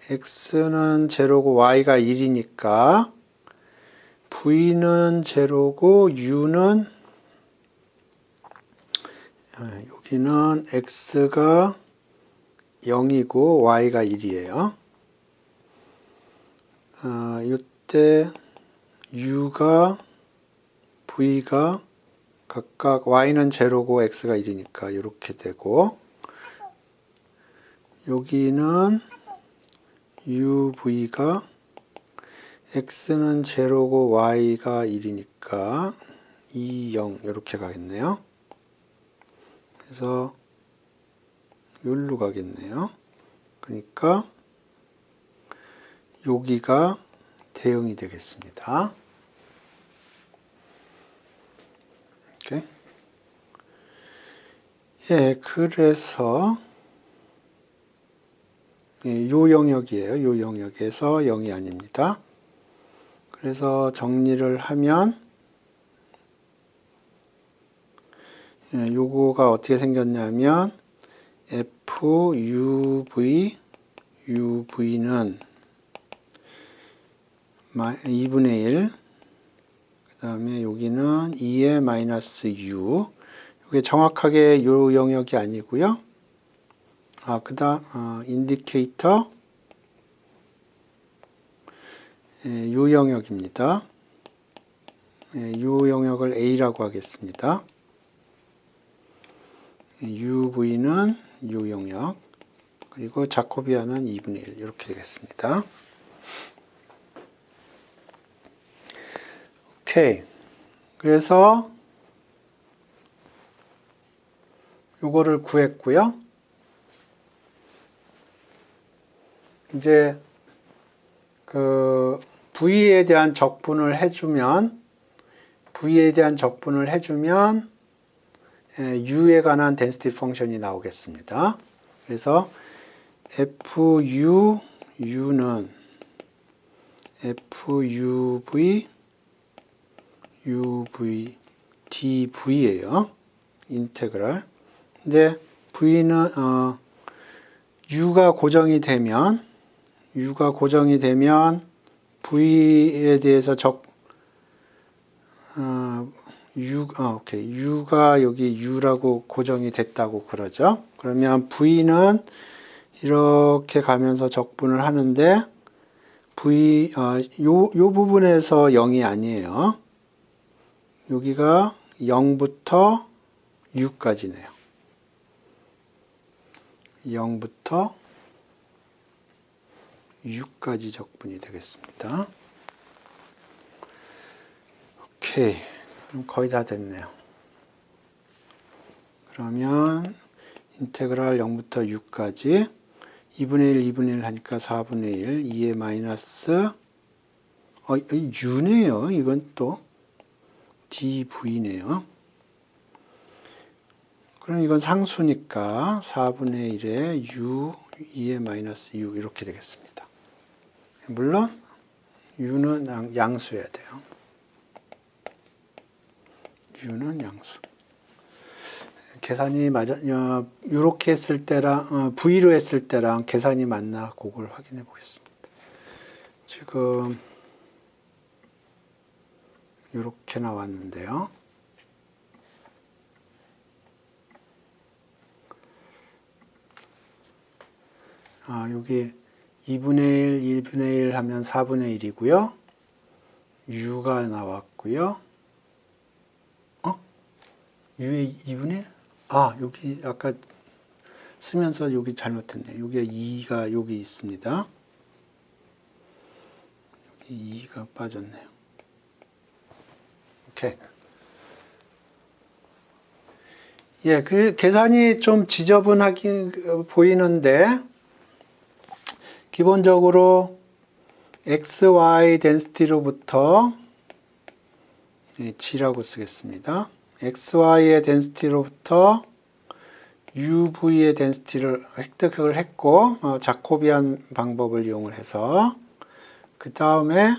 x는 제로고 y가 1이니까 v는 제로고 u는 여기는 x가 0이고 y가 1이에요. 이때 v가 각각 y는 제로고 x가 1이니까 이렇게 되고, 여기는 uv가 x는 제로고 y가 1이니까 2, 0 이렇게 가겠네요. 그래서 여기로 가겠네요. 그러니까 여기가 대응이 되겠습니다. 이렇게. 예, 그래서 요 영역이에요. 요 영역에서 0이 아닙니다. 그래서 정리를 하면 요거가 어떻게 생겼냐면 UV는 2분의 1, 그 다음에 여기는 2의 마이너스 U, 이게 정확하게 요 영역이 아니고요. 그 다음 인디케이터 요 영역입니다. 요 영역을 A라고 하겠습니다. UV는 요 영역, 그리고 자코비안은 2분의 1 이렇게 되겠습니다. 오케이. 그래서 요거를 구했고요. 이제 그 V에 대한 적분을 해주면 U에 관한 density 펑션이 나오겠습니다. 그래서 FU는 FUV dV예요. 인테그랄. 근데 V는 U가 고정이 되면 V에 대해서 U가 여기 U라고 고정이 됐다고 그러죠. 그러면 V는 이렇게 가면서 적분을 하는데 요 부분에서 0이 아니에요. 여기가 0부터 6까지네요. 0부터 6까지 적분이 되겠습니다. 오케이. 그럼 거의 다 됐네요. 그러면 인테그랄 0부터 6까지 2분의 1, 2분의 1 하니까 4분의 1, 2의 마이너스 U네요. 이건 또 dV네요. 그럼 이건 상수니까 4분의 1에 U, 2의 마이너스 U 이렇게 되겠습니다. 물론 U는 양수해야 돼요. U는 양수. 계산이 이렇게 했을 때랑 V로 했을 때랑 계산이 맞나 그걸 확인해 보겠습니다. 지금 이렇게 나왔는데요. 여기 2분의 1, 1분의 1 하면 4분의 1이고요. u가 나왔고요. u의 2분의 1? 여기 아까 쓰면서 여기 잘못했네. 여기가 2가 여기 있습니다. 여기 2가 빠졌네요. 오케이. 예, 그 계산이 좀 지저분하게 보이는데 기본적으로 xy density로부터 g라고 쓰겠습니다. xy의 density로부터 uv의 density를 획득을 했고 자코비안 방법을 이용을 해서 그 다음에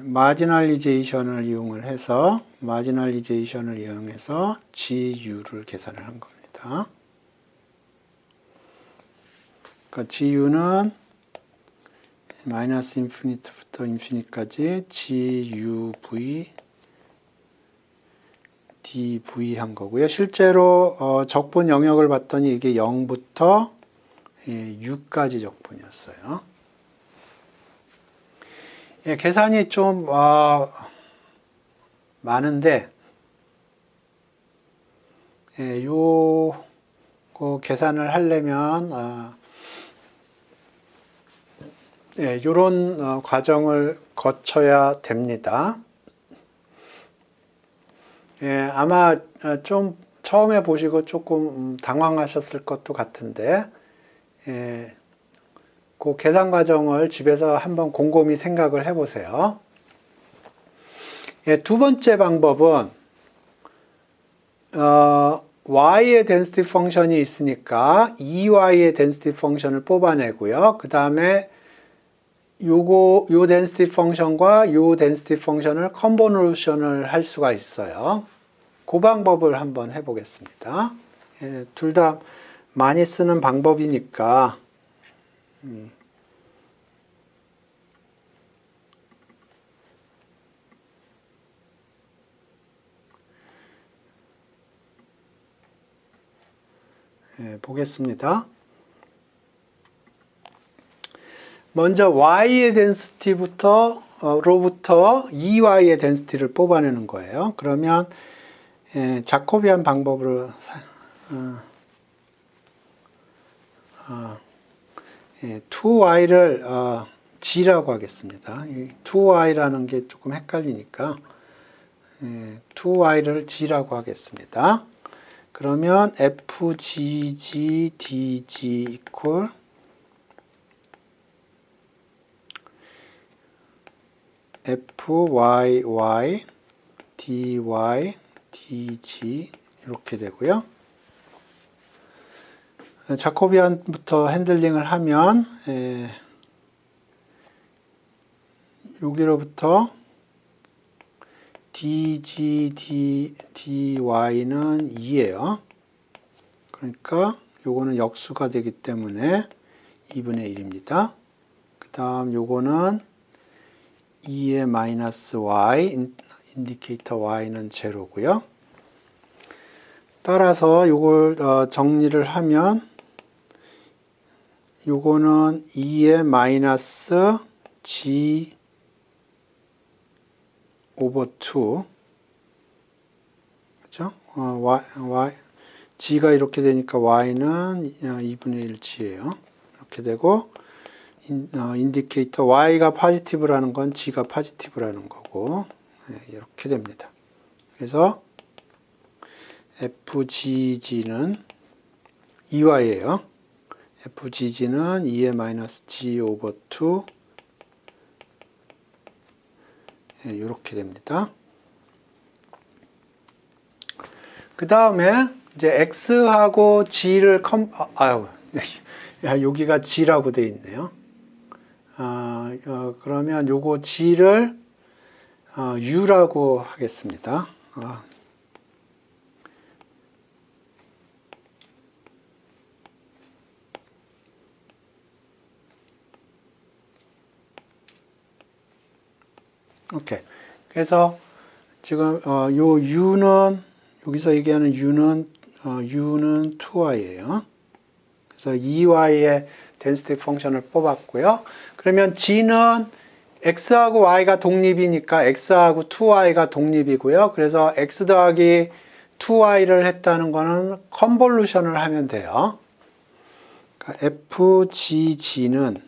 마지널리제이션을 이용해서 GU를 계산을 한 겁니다. 그러니까 GU는 마이너스 인피니트부터 인피니트까지 GUV dV 한 거고요. 실제로 적분 영역을 봤더니 이게 0부터 6까지 적분이었어요. 예, 계산이 좀 많은데 요거 계산을 하려면 요런 과정을 거쳐야 됩니다. 아마 좀 처음에 보시고 조금 당황하셨을 것도 같은데 그 계산 과정을 집에서 한번 곰곰이 생각을 해보세요. 두 번째 방법은 y의 density 펑션이 있으니까 EY의 density 펑션을 뽑아내고요. 그 다음에 요 density 펑션과 요 density 펑션을 컨보루션을 할 수가 있어요. 그 방법을 한번 해보겠습니다. 둘 다 많이 쓰는 방법이니까 보겠습니다. 먼저 y의 density로부터 EY의 density를 뽑아내는 거예요. 그러면 자코비안 방법으로 2y를 g라고 하겠습니다. 2y라는 게 조금 헷갈리니까 2y를 g라고 하겠습니다. 그러면 fgg dg equal fyy dy dg 이렇게 되고요. 자코비안부터 핸들링을 하면 여기로부터 dg dy는 2예요. 그러니까 요거는 역수가 되기 때문에 2분의 1입니다. 그 다음 요거는 2의 마이너스 y, 인디케이터 y는 제로고요. 따라서 요걸 정리를 하면 요거는 2의 마이너스 g 오버 2 그렇죠? g가 이렇게 되니까 y는 2분의 1g예요. 이렇게 되고 인디케이터 y가 포지티브라는 건 g가 포지티브라는 거고 이렇게 됩니다. 그래서 fgg는 2y예요. fgg는 2의 마이너스 g 오버 2 이렇게 됩니다. 그 다음에 이제 x하고 g를 여기가 g라고 되어 있네요. 그러면 요거 g를 u라고 하겠습니다. 오케이. 그래서 지금 요 u는 여기서 얘기하는 U는 2y예요. 그래서 2y의 density 펑션을 뽑았고요. 그러면 G는 x하고 y가 독립이니까 x하고 2y가 독립이고요. 그래서 x 더하기 2y를 했다는 거는 컨볼루션을 하면 돼요. 그러니까 fgg는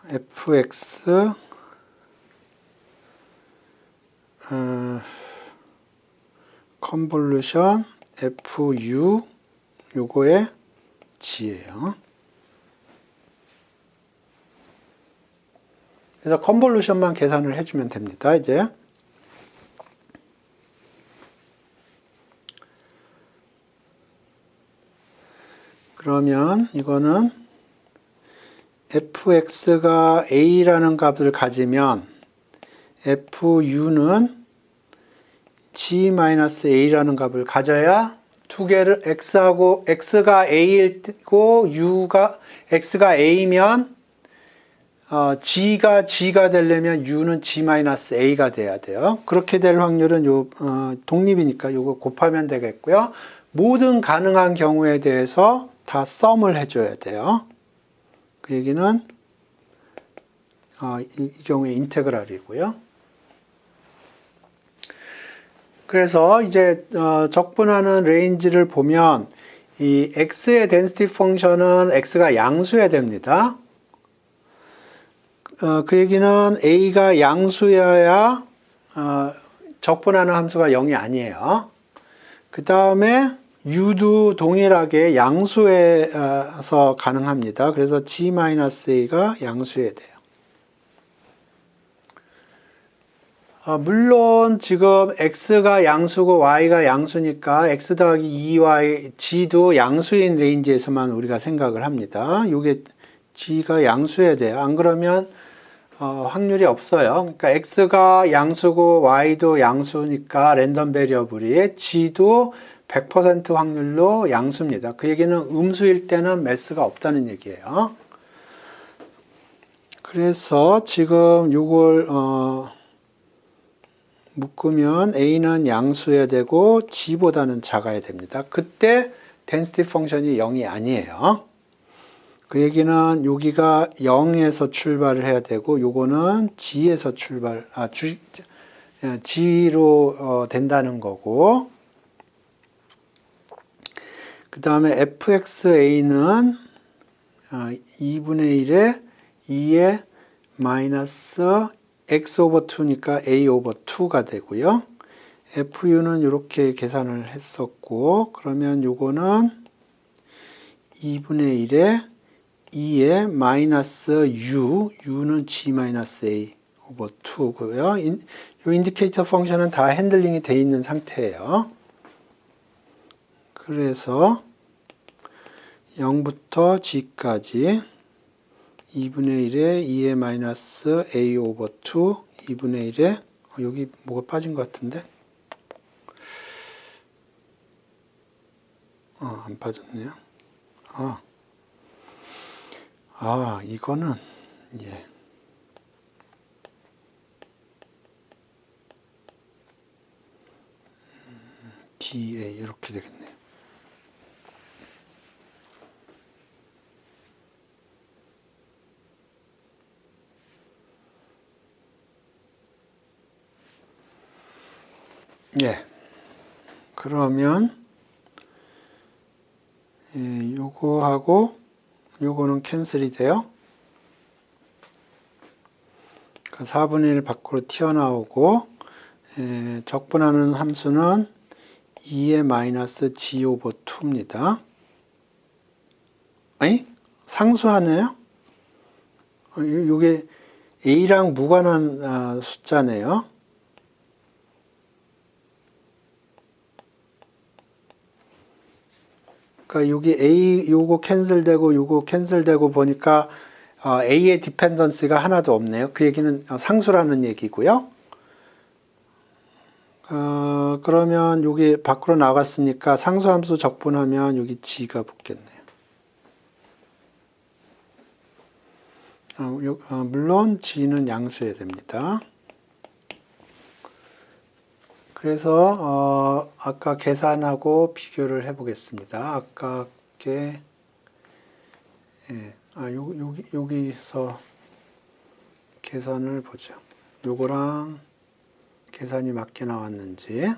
fx 컨볼루션 fu 요거의 g예요. 그래서 컨볼루션만 계산을 해주면 됩니다. 이제 그러면 이거는 fx가 a라는 값을 가지면 fu는 g-a라는 값을 가져야 두 개를 x가 a이고 x가 a면 g가 되려면 u는 g-a가 돼야 돼요. 그렇게 될 확률은 독립이니까 요거 곱하면 되겠고요. 모든 가능한 경우에 대해서 다 썸을 해줘야 돼요. 그 얘기는 이 경우에 인테그랄이고요. 그래서 이제 적분하는 레인지를 보면 이 x의 density 펑션은 x가 양수여야 됩니다. 그 얘기는 a가 양수여야 적분하는 함수가 0이 아니에요. 그 다음에 u도 동일하게 양수에서 가능합니다. 그래서 g-a가 양수여야 돼요. 물론 지금 x가 양수고 y가 양수니까 x 더하기 2y, g도 양수인 레인지에서만 우리가 생각을 합니다. 이게 g가 양수여야 돼요. 안 그러면 확률이 없어요. 그러니까 x가 양수고 y도 양수니까 랜덤 베리어블이 g도 100% 확률로 양수입니다. 그 얘기는 음수일 때는 매스가 없다는 얘기예요. 그래서 지금 이걸 묶으면 a는 양수여야 되고 g보다는 작아야 됩니다. 그때 density 펑션이 0이 아니에요. 그 얘기는 여기가 0에서 출발을 해야 되고 요거는 g에서 g로 된다는 거고, 그 다음에 fxa는 2분의 1에 2의 마이너스 x 오버 2니까 a 오버 2가 되고요. fu는 이렇게 계산을 했었고, 그러면 요거는 2분의 1에 2의 마이너스 u는 g-a 오버 2고요. 이 인디케이터 펑션은 다 핸들링이 되어 있는 상태예요. 그래서 0부터 g까지 2분의 1에 2의 마이너스 a 오버 2, 2분의 1에 여기 뭐가 빠진 것 같은데? 안 빠졌네요. 이거는 예. DA 이렇게 되겠네요. 예. 그러면 요거하고 요거는 캔슬이 돼요. 그러니까 4분의 1 밖으로 튀어나오고 적분하는 함수는 2의 마이너스 g 오버 2입니다. 아니? 상수하네요? 요게 a랑 무관한 숫자네요. 그러니까 여기 a 요거 캔슬되고 요거 캔슬되고 보니까 a의 디펜던스가 하나도 없네요. 그 얘기는 상수라는 얘기고요. 그러면 여기 밖으로 나갔으니까 상수함수 적분하면 여기 g가 붙겠네요. 물론 g는 양수여야 됩니다. 그래서 아까 계산하고 비교를 해 보겠습니다. 아까 게 여기서 계산을 보죠. 요거랑 계산이 맞게 나왔는지.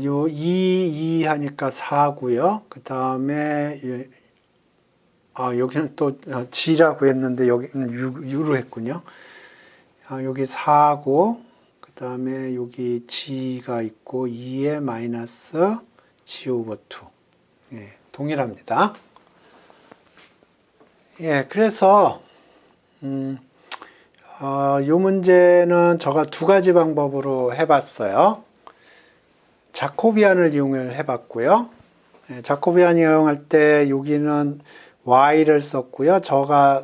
요 2 하니까 4고요. 그 다음에 여기는 또 G라고 했는데 여기는 6로 했군요. 여기 4고 그 다음에 여기 G가 있고 2에 마이너스 G 오버 2. 예, 동일합니다. 예, 그래서 요 문제는 제가 두 가지 방법으로 해봤어요. 자코비안을 이용을 해봤고요. 예, 자코비안 이용할 때 여기는 y를 썼고요. 제가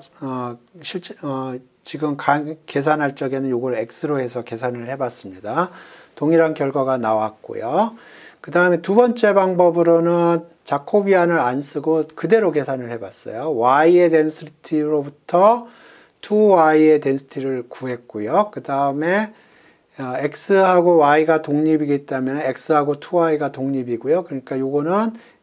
지금 계산할 적에는 이걸 x로 해서 계산을 해봤습니다. 동일한 결과가 나왔고요. 그 다음에 두 번째 방법으로는 자코비안을 안 쓰고 그대로 계산을 해봤어요. y의 density로부터 2y의 density를 구했고요. 그 다음에 x하고 y가 독립이기 때문에 x하고 2y가 독립이고요. 그러니까 요거는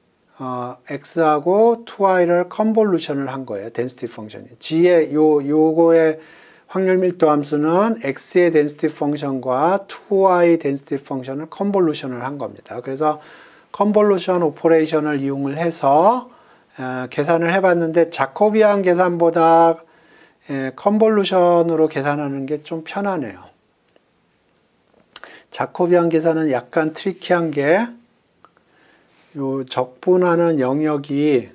x하고 2y를 컨볼루션을 한 거예요. density 펑션이. g의 요거의 확률 밀도 함수는 x의 density 펑션과 2y density 펑션을 컨볼루션을 한 겁니다. 그래서 컨볼루션 오퍼레이션을 이용을 해서 계산을 해봤는데 자코비안 계산보다 컨볼루션으로 계산하는 게 좀 편하네요. 자코비안 계산은 약간 트리키한 게 요 적분하는 영역이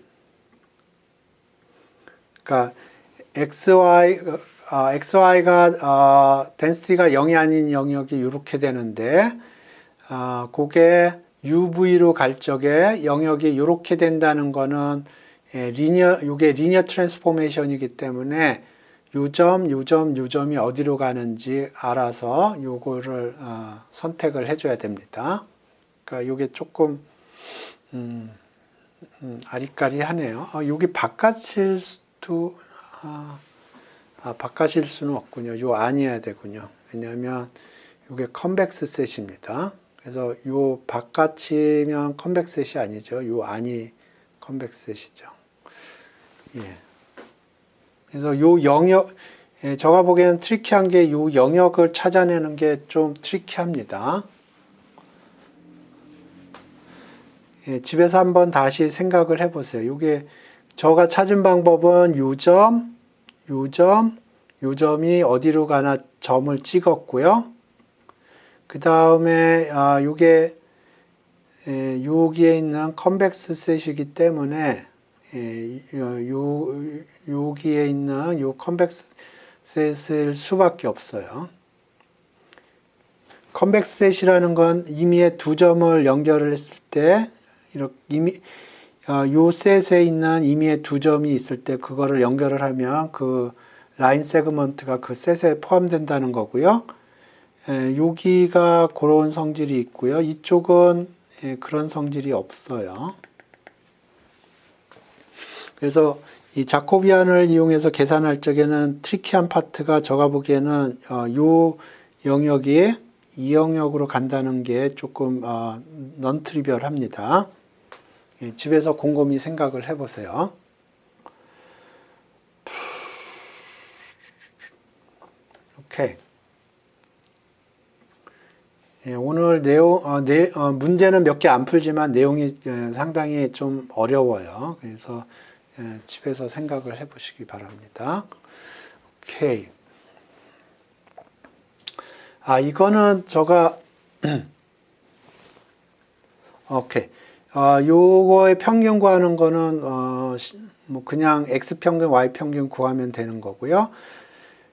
그러니까 xy가 density가 0이 아닌 영역이 이렇게 되는데 그게 UV로 갈 적에 영역이 이렇게 된다는 거는 이게 리니어 트랜스포메이션이기 때문에 요점이 어디로 가는지 알아서 요거를 선택을 해줘야 됩니다. 그러니까 요게 조금 아리까리하네요. 여기 바깥일 수도 바깥일 수는 없군요. 요 안이어야 되군요. 왜냐하면 요게 컨벡스 셋입니다. 그래서 요 바깥이면 컨벡스 셋이 아니죠. 요 안이 컨벡스 셋이죠. 예. 그래서 요 영역, 제가 보기에는 트리키한 게 요 영역을 찾아내는 게 좀 트리키합니다. 예, 집에서 한번 다시 생각을 해보세요. 요게 제가 찾은 방법은 요점이 어디로 가나 점을 찍었고요. 그 다음에 요게 여기에 있는 컨벡스 셋이기 때문에 여기에 있는 요 컨벡스 셋일 수밖에 없어요. 컨벡스 셋이라는 건 임의의 두 점을 연결을 했을 때 이렇게 요 셋에 있는 임의의 두 점이 있을 때 그거를 연결을 하면 그 라인 세그먼트가 그 셋에 포함된다는 거고요. 여기가 그런 성질이 있고요. 이쪽은 그런 성질이 없어요. 그래서 이 자코비안을 이용해서 계산할 적에는 트리키한 파트가 제가 보기에는 요 영역이 이 영역으로 간다는 게 조금 넌 트리비얼합니다. 집에서 곰곰이 생각을 해보세요. 오케이. 오늘 문제는 몇 개 안 풀지만 내용이 상당히 좀 어려워요. 그래서 집에서 생각을 해보시기 바랍니다. 오케이. 이거는 제가 오케이. 요거의 평균 구하는 거는 뭐 그냥 x 평균, y 평균 구하면 되는 거고요.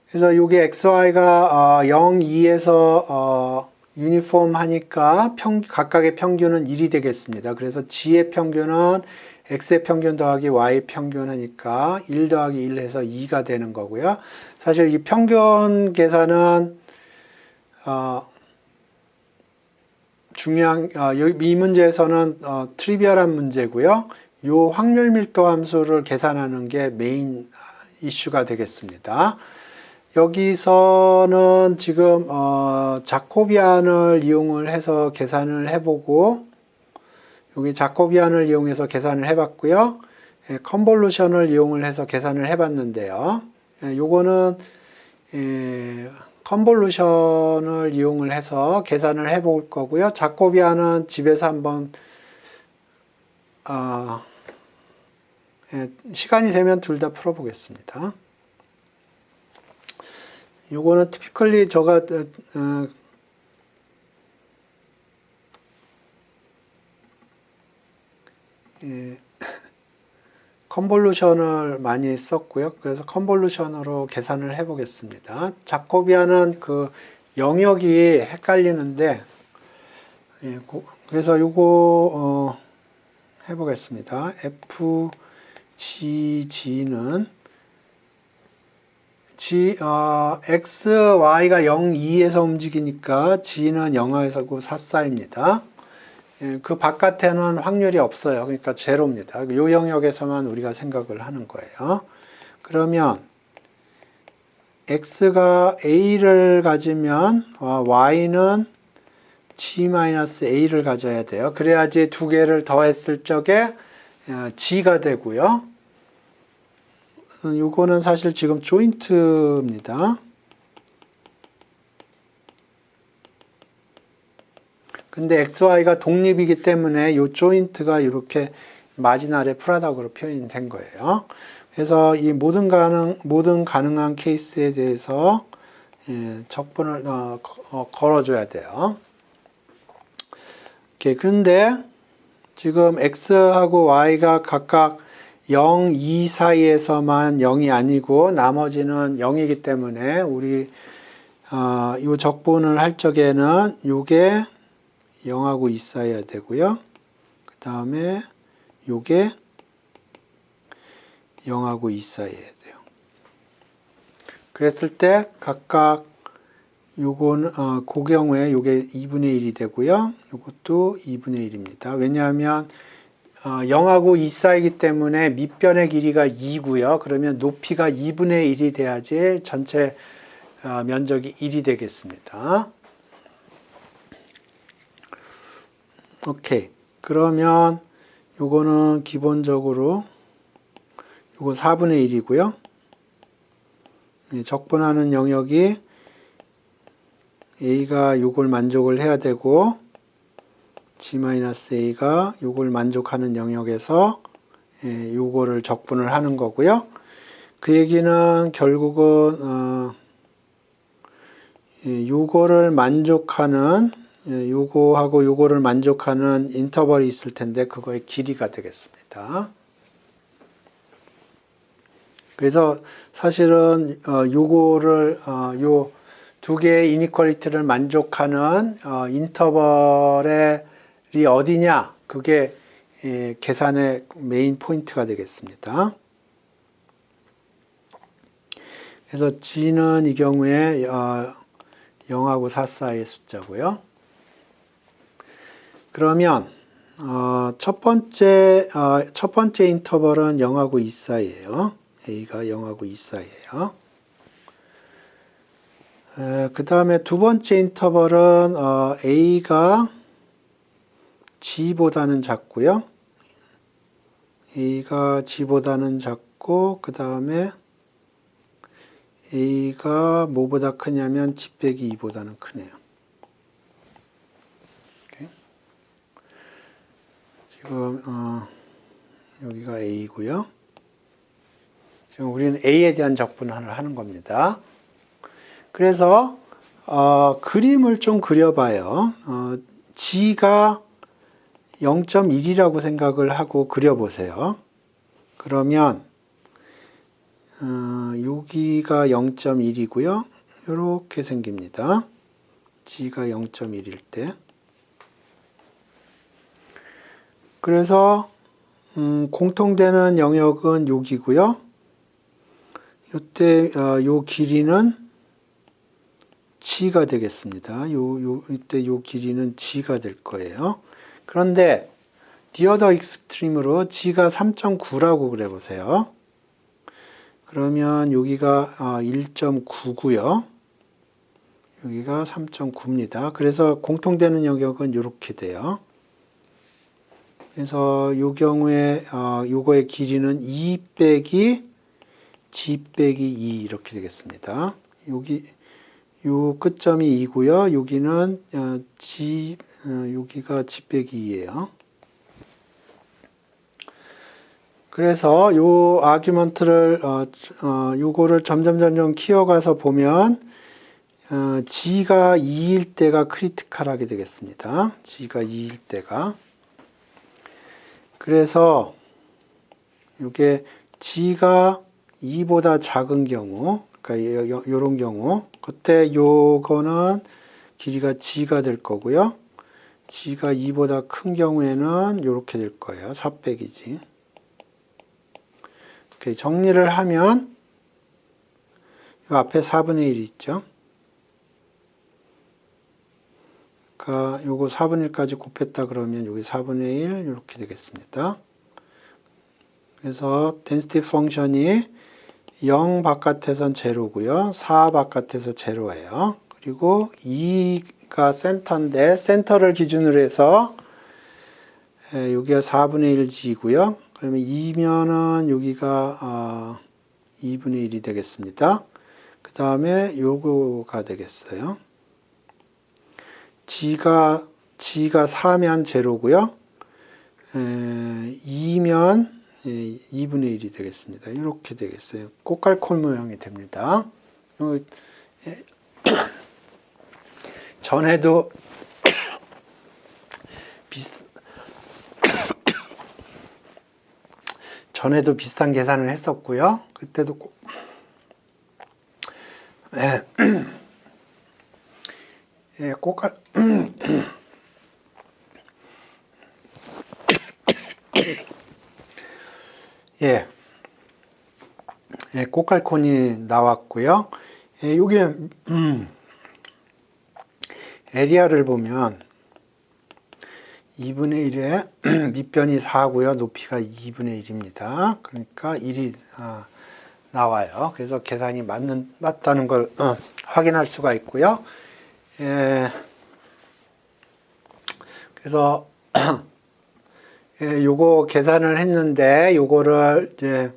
그래서 요게 xy가 0, 2에서 유니폼 하니까 각각의 평균은 1이 되겠습니다. 그래서 g의 평균은 x의 평균 더하기 y의 평균 하니까 1 더하기 1 해서 2가 되는 거고요. 사실 이 평균 계산은 중요한 이 문제에서는 트리비얼한 문제고요. 요 확률 밀도 함수를 계산하는 게 메인 이슈가 되겠습니다. 여기서는 지금 자코비안을 이용을 해서 계산을 해보고, 여기 자코비안을 이용해서 계산을 해봤고요. 컨볼루션을 이용을 해서 계산을 해봤는데요. 요거는 컨볼루션을 이용을 해서 계산을 해볼 거고요. 자코비안은 집에서 한번 시간이 되면 둘 다 풀어보겠습니다. 요거는 typically 제가 컨볼루션을 많이 썼고요. 그래서 컨볼루션으로 계산을 해보겠습니다. 자코비안은 그 영역이 헷갈리는데, 그래서 요거 해보겠습니다. FGG는 X, Y가 0, 2에서 움직이니까 G는 0에서 9, 4, 4입니다. 그 바깥에는 확률이 없어요. 그러니까 제로입니다. 이 영역에서만 우리가 생각을 하는 거예요. 그러면 X가 A를 가지면 Y는 G-A를 가져야 돼요. 그래야지 두 개를 더했을 적에 G가 되고요. 요거는 사실 지금 조인트입니다. 근데 XY가 독립이기 때문에 이 조인트가 이렇게 마지날의 프라덕으로 표현이 된 거예요. 그래서 이 모든 가능한 케이스에 대해서 적분을 걸어줘야 돼요. 오케이. 그런데 지금 X하고 Y가 각각 0, 2 사이에서만 0이 아니고 나머지는 0이기 때문에 우리 이 적분을 할 적에는 요게 0하고 2 사이야 되고요. 그 다음에 요게 0하고 2 사이야 돼요. 그랬을 때 각각 요거는 그 경우에 요게 2분의 1이 되고요. 요것도 2분의 1입니다. 왜냐하면 0하고 2 사이기 때문에 밑변의 길이가 2고요. 그러면 높이가 2분의 1이 돼야지 전체 면적이 1이 되겠습니다. 오케이. 그러면 요거는 기본적으로 요거 4분의 1이고요. 적분하는 영역이 A가 요걸 만족을 해야 되고 G-A가 요걸 만족하는 영역에서 요거를 적분을 하는 거고요. 그 얘기는 결국은 요거를 만족하는 요거하고 요거를 만족하는 인터벌이 있을 텐데 그거의 길이가 되겠습니다. 그래서 사실은 요거를 요 두 개의 이니퀄리티를 만족하는 인터벌이 어디냐, 그게 계산의 메인 포인트가 되겠습니다. 그래서 G는 이 경우에 0하고 4 사이의 숫자고요. 그러면 첫 번째 인터벌은 0하고 2 사이예요. A가 0하고 2 사이예요. 그 다음에 두 번째 인터벌은 A가 G보다는 작고요. A가 G보다는 작고 그 다음에 A가 뭐보다 크냐면 G 빼기 2보다는 크네요. 오케이. 지금 여기가 A고요. 지금 우리는 A에 대한 적분을 하는 겁니다. 그래서 그림을 좀 그려봐요. G가 0.1이라고 생각을 하고 그려보세요. 그러면 여기가 0.1이고요. 이렇게 생깁니다. G가 0.1일 때. 그래서 공통되는 영역은 여기고요. 이때 요 길이는 G가 되겠습니다. 이때 요 길이는 G가 될 거예요. 그런데 the other extreme으로 G가 3.9라고 그래 보세요. 그러면 여기가 1.9고요. 여기가 3.9입니다. 그래서 공통되는 영역은 이렇게 돼요. 그래서 이 경우에 요거의 길이는 2 빼기 g 빼기 2 이렇게 되겠습니다. 요 끝점이 2고요. 여기는 여기가 g 빼기 2예요. 그래서 요 아규먼트를 요거를 점점 키워가서 보면 g가 2일 때가 크리티컬하게 되겠습니다. g가 2일 때가. 그래서 이게 g가 2보다 작은 경우, 그러니까 요런 경우, 그때 요거는 길이가 g가 될 거고요. g가 2보다 큰 경우에는 이렇게 될 거예요. 4 빼기 g. 이렇게 정리를 하면 요 앞에 4분의 1이 있죠. 그러니까 요거 4분의 1까지 곱했다 그러면 여기 4분의 1 이렇게 되겠습니다. 그래서 density 펑션이 0 바깥에선 제로고요. 4 바깥에서 제로예요. 그리고 2가 센터인데 센터를 기준으로 해서 여기가 4분의 1g고요. 그러면 2면은 여기가 2분의 1이 되겠습니다. 그 다음에 요거가 되겠어요. g가 4면 제로고요. 2면 2분의 1이 되겠습니다. 이렇게 되겠어요. 꽃갈콘 모양이 됩니다. 전에도 비슷한 계산을 했었고요. 그때도 꽃갈콘이 나왔고요. 여기 에리아를 보면 2분의 1에 밑변이 4고요. 높이가 2분의 1입니다. 그러니까 1이 나와요. 그래서 계산이 맞다는 걸 확인할 수가 있고요. 그래서 요거 계산을 했는데 요거를 이제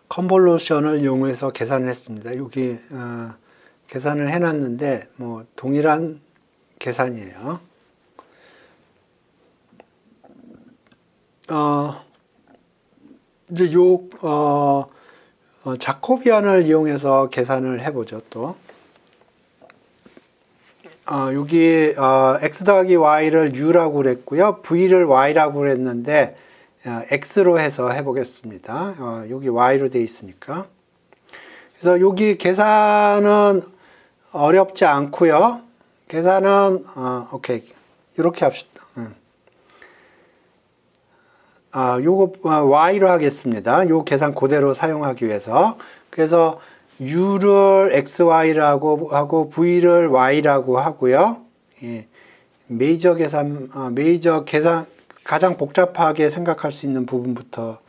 컨볼루션을 이용해서 계산을 했습니다. 여기 계산을 해놨는데 뭐 동일한 계산이에요. 이제 자코비안을 이용해서 계산을 해보죠. 또 여기 x 더하기 y를 u라고 그랬고요. v를 y라고 그랬는데 x로 해서 해보겠습니다. 여기 y로 되어 있으니까. 그래서 여기 계산은 어렵지 않고요. 계산은 오케이 이렇게 합시다. 요거 y로 하겠습니다. 요 계산 그대로 사용하기 위해서. 그래서 u를 xy라고 하고 v를 y라고 하고요. 메이저 계산 가장 복잡하게 생각할 수 있는 부분부터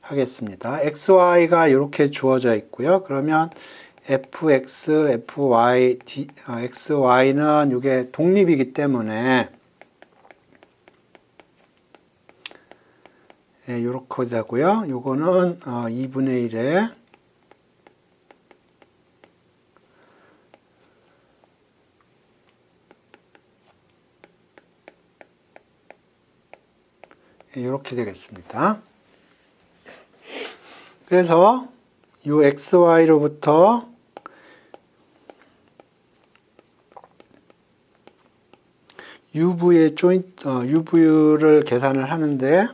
하겠습니다. xy가 이렇게 주어져 있고요. 그러면 fx, fy, xy는 이게 독립이기 때문에 이렇게 되고요. 요거는 2분의 1에 이렇게 되겠습니다. 그래서 이 xy로부터 UV의 UV를 계산을 하는데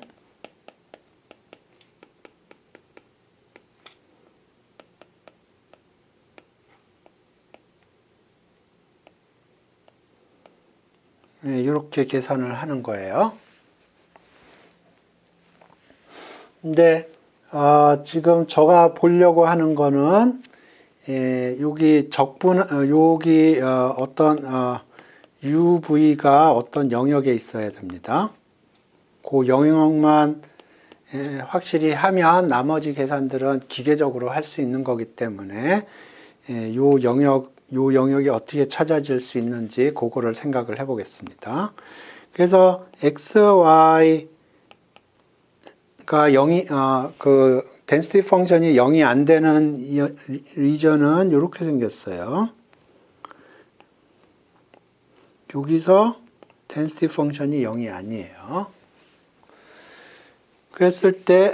이렇게 계산을 하는 거예요. 근데 지금 제가 보려고 하는 거는 여기 여기 어떤 UV가 어떤 영역에 있어야 됩니다. 그 영역만 확실히 하면 나머지 계산들은 기계적으로 할 수 있는 거기 때문에 요 영역이 어떻게 찾아질 수 있는지 그거를 생각을 해 보겠습니다. 그래서 x, y가 0이 그 density 펑션이 0이 안 되는 리전은 이렇게 생겼어요. 여기서 density 펑션이 0이 아니에요. 그랬을 때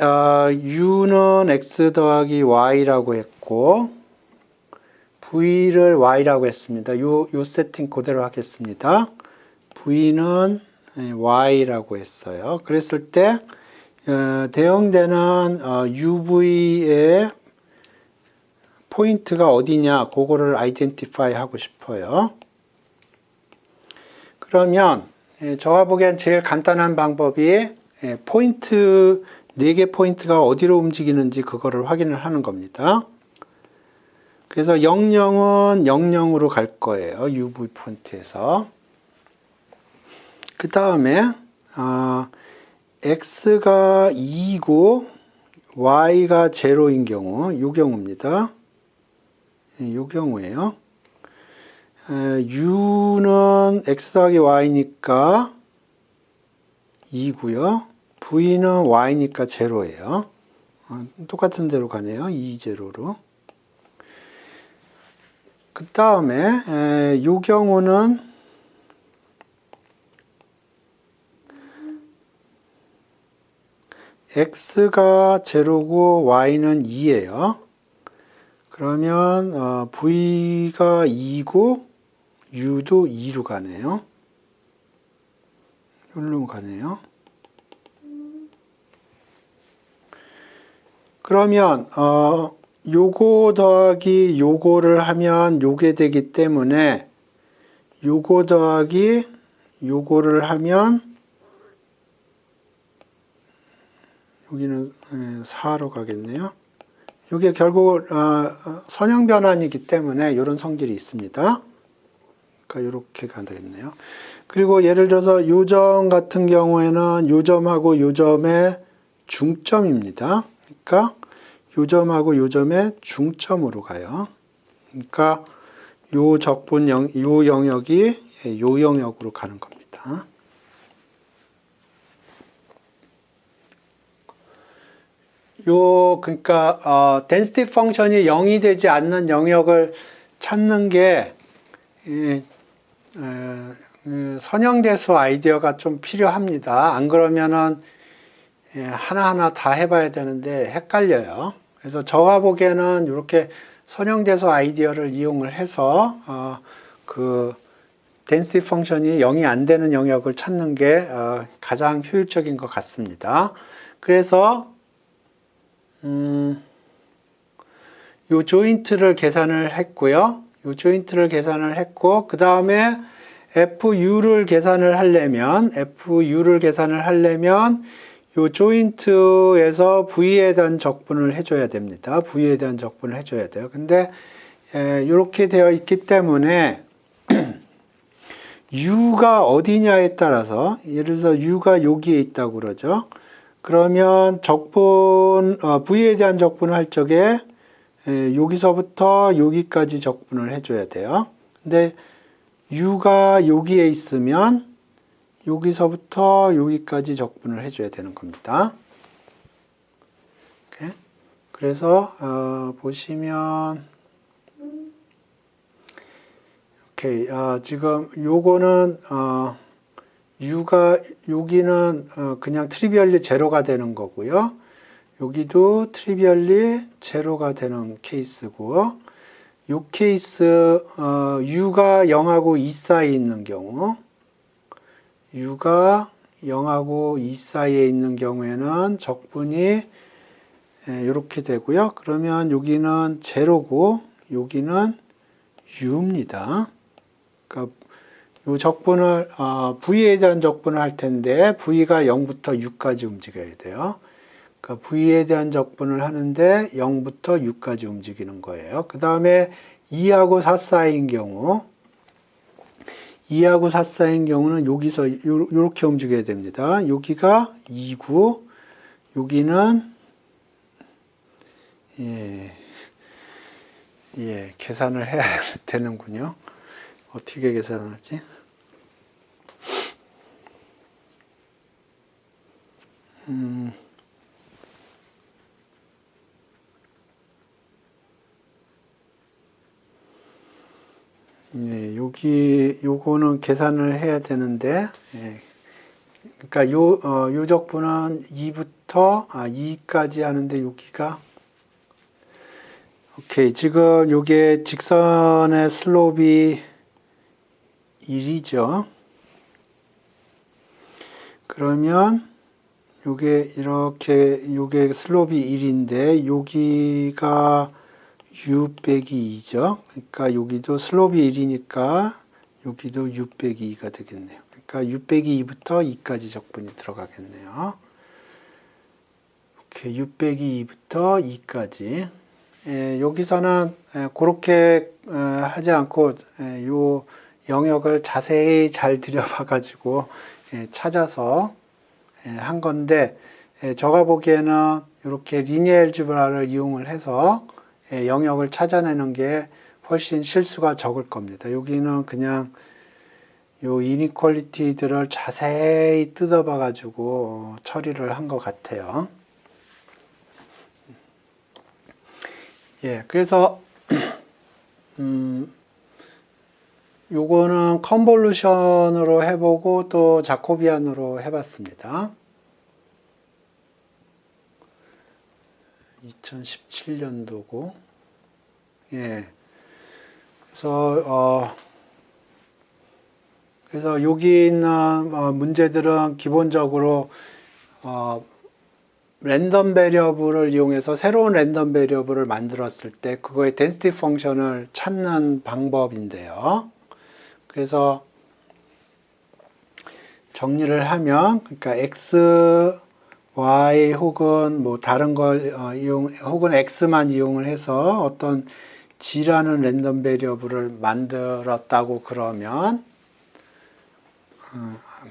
u는 x 더하기 y라고 했고 v를 y라고 했습니다. 요 세팅 그대로 하겠습니다. v는 y라고 했어요. 그랬을 때 대응되는 UV의 포인트가 어디냐 그거를 아이덴티파이 하고 싶어요. 그러면 제가 보기엔 제일 간단한 방법이 포인트 4개 포인트가 어디로 움직이는지 그거를 확인을 하는 겁니다. 그래서 00은 00으로 갈 거예요. UV 포인트에서. 그 다음에 x가 2이고 y가 0인 경우, 이 경우입니다. 이 경우예요. u는 x 더하기 y니까 2고요. v는 y니까 0예요. 똑같은 대로 가네요. 2, 0로. 그 다음에 이 경우는 x가 0고 y는 2예요. 그러면 v가 2고 u도 2로 가네요. 여기로 가네요. 그러면 요거 더하기 요거를 하면 요게 되기 때문에 요거 더하기 요거를 하면 여기는 4로 가겠네요. 이게 결국 선형 변환이기 때문에 이런 성질이 있습니다. 그러니까 이렇게 가되겠네요. 그리고 예를 들어서 요점 같은 경우에는 요점하고 요점의 중점입니다. 그러니까 요점하고 요점의 중점으로 가요. 그러니까 요 적분 요 영역이 요 영역으로 가는 겁니다. 그러니까 density 펑션이 0이 되지 않는 영역을 찾는 게 선형대수 아이디어가 좀 필요합니다. 안 그러면은 하나하나 다 해봐야 되는데 헷갈려요. 그래서 저가 보기에는 이렇게 선형대수 아이디어를 이용을 해서 그 density 펑션이 0이 안 되는 영역을 찾는 게 가장 효율적인 것 같습니다. 그래서 요 조인트를 계산을 했고요. 요 조인트를 계산을 했고 그 다음에 FU를 계산을 하려면 요 조인트에서 V에 대한 적분을 해줘야 됩니다. V에 대한 적분을 해줘야 돼요. 근데 이렇게 되어 있기 때문에 U가 어디냐에 따라서 예를 들어서 U가 여기에 있다고 그러죠. 그러면 적분, V에 대한 적분을 할 적에 여기서부터 여기까지 적분을 해줘야 돼요. 근데 U가 여기에 있으면 여기서부터 여기까지 적분을 해줘야 되는 겁니다. 이렇게. 그래서 보시면 오케이. 지금 요거는 U가 여기는 그냥 트리비얼리 제로가 되는 거고요. 여기도 트리비얼리 제로가 되는 케이스고 이 케이스 U가 0하고 2 사이에 있는 경우 U가 0하고 2 사이에 있는 경우에는 적분이 이렇게 되고요. 그러면 여기는 제로고 여기는 U입니다. 그러니까 이 적분을 V에 대한 적분을 할 텐데 V가 0부터 6까지 움직여야 돼요. 그러니까 V에 대한 적분을 하는데 0부터 6까지 움직이는 거예요. 그 다음에 2하고 4 사이인 경우 2하고 4 사이인 경우는 여기서 이렇게 움직여야 됩니다. 여기가 2고 여기는 계산을 해야 되는군요. 어떻게 계산하지? 요거는 계산을 해야 되는데, 그러니까 요 적분은 2까지 하는데 여기가 오케이. 지금 요게 직선의 슬롭이 1이죠. 그러면 요게 요게 슬롭이 1인데 여기가 u 빼기 2죠. 그러니까 여기도 슬롭이 1이니까 여기도 u 빼기 2가 되겠네요. 그러니까 u 빼기 2부터 2까지 적분이 들어가겠네요. 오케이, u 빼기 2부터 2까지. 여기서는 그렇게 하지 않고 요 영역을 자세히 잘 들여봐가지고 찾아서 한 건데, 제가 보기에는 이렇게 리니어 알제브라를 이용을 해서 영역을 찾아내는 게 훨씬 실수가 적을 겁니다. 여기는 그냥 요 이니퀄리티들을 자세히 뜯어봐 가지고 처리를 한 것 같아요. 그래서 요거는 컨볼루션으로 해보고 또 자코비안으로 해봤습니다. 2017년도고, 그래서 여기 있는 문제들은 기본적으로 랜덤 베리어블을 이용해서 새로운 랜덤 베리어블을 만들었을 때 그거의 덴시티 펑션을 찾는 방법인데요. 그래서 정리를 하면, 그러니까 x, y 혹은 뭐 다른 걸 혹은 x만 이용을 해서 어떤 g라는 랜덤 베리어블을 만들었다고 그러면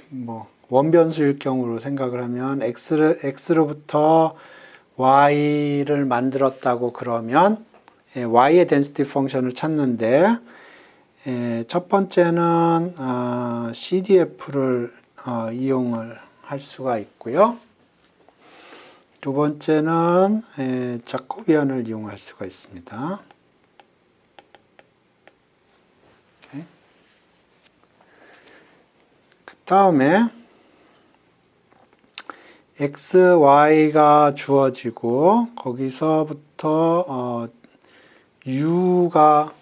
뭐 원변수일 경우로 생각을 하면 x로부터 y를 만들었다고 그러면 y의 덴시티 펑션을 찾는데, 첫 번째는 CDF를 이용을 할 수가 있고요. 두 번째는 자코비안을 이용할 수가 있습니다. 그 다음에 x, y가 주어지고 거기서부터 u가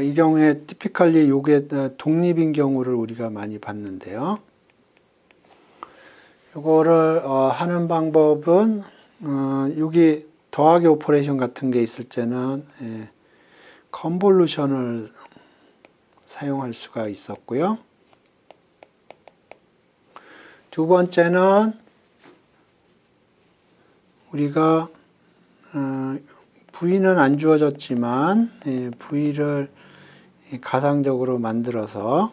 이 경우에 typically 요게 독립인 경우를 우리가 많이 봤는데요. 요거를 하는 방법은 여기 더하기 오퍼레이션 같은 게 있을 때는 컨볼루션을 사용할 수가 있었고요. 두 번째는 우리가 V는 안 주어졌지만 V를 가상적으로 만들어서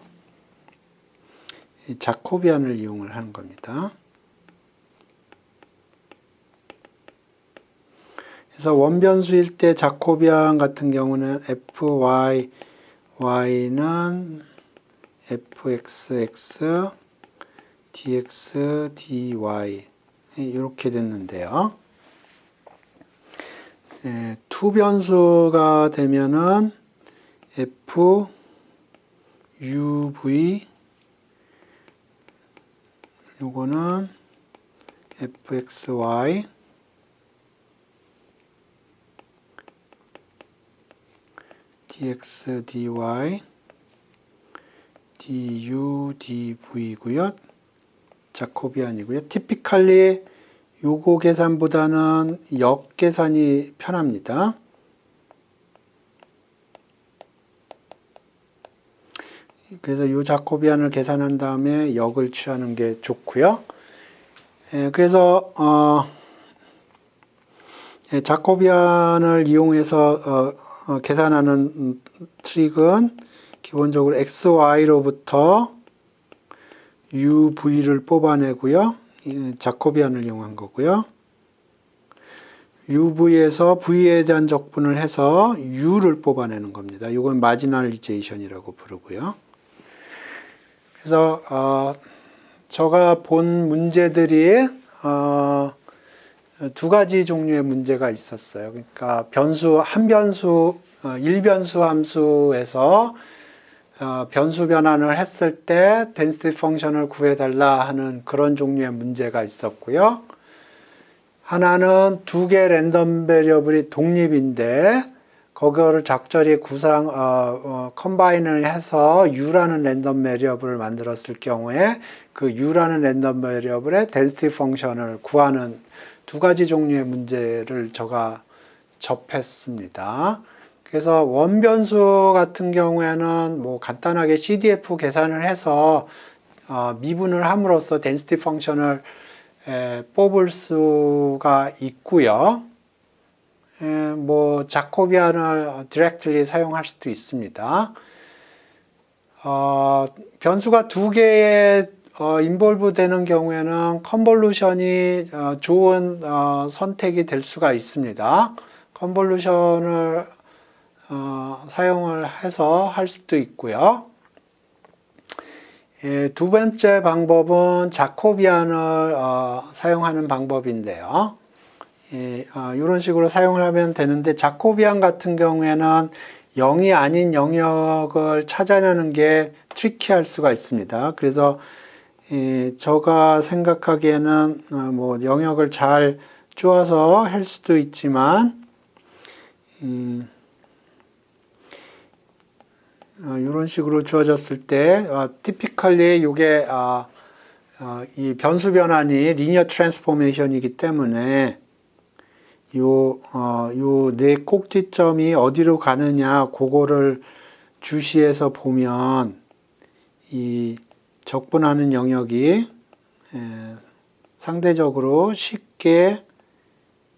자코비안을 이용을 하는 겁니다. 그래서 원변수일 때 자코비안 같은 경우는 fy, y는 fxx, dx, dy 이렇게 됐는데요. 투변수가 되면은 f, uv 요거는 fxy dx, dy, du, dv고요. 자코비안이고요. 티피컬리 요거 계산보다는 역 계산이 편합니다. 그래서 요 자코비안을 계산한 다음에 역을 취하는 게 좋고요. 그래서 자코비안을 이용해서 계산하는 트릭은 기본적으로 x, y로부터 UV를 뽑아내고요. 자코비안을 이용한 거고요. UV에서 V에 대한 적분을 해서 U를 뽑아내는 겁니다. 이건 마지널리제이션이라고 부르고요. 그래서 제가 본 문제들이 두 가지 종류의 문제가 있었어요. 그러니까 한 변수, 1변수 함수에서 변수 변환을 했을 때 density 펑션을 구해달라 하는 그런 종류의 문제가 있었고요. 하나는 두 개 랜덤 베리어블이 독립인데 그거를 적절히 컴바인을 해서 U라는 랜덤 베리어블을 만들었을 경우에 그 U라는 랜덤 베리어블의 density 펑션을 구하는 두 가지 종류의 문제를 제가 접했습니다. 그래서 원변수 같은 경우에는 뭐 간단하게 CDF 계산을 해서 미분을 함으로써 density 펑션을 뽑을 수가 있고요. 뭐 자코비안을 directly 사용할 수도 있습니다. 변수가 두 개의 인볼브 되는 경우에는 컨볼루션이 좋은 선택이 될 수가 있습니다. 컨볼루션을 사용을 해서 할 수도 있고요. 두 번째 방법은 자코비안을 사용하는 방법인데요. 이런 식으로 사용을 하면 되는데 자코비안 같은 경우에는 0이 아닌 영역을 찾아내는 게 트리키할 수가 있습니다. 그래서 제가 생각하기에는 뭐 영역을 잘 쪼아서 할 수도 있지만 이런 식으로 주어졌을 때 typically 이게 이 변수 변환이 리니어 트랜스포메이션이기 때문에 요 네 꼭지점이 어디로 가느냐 그거를 주시해서 보면 이 적분하는 영역이 상대적으로 쉽게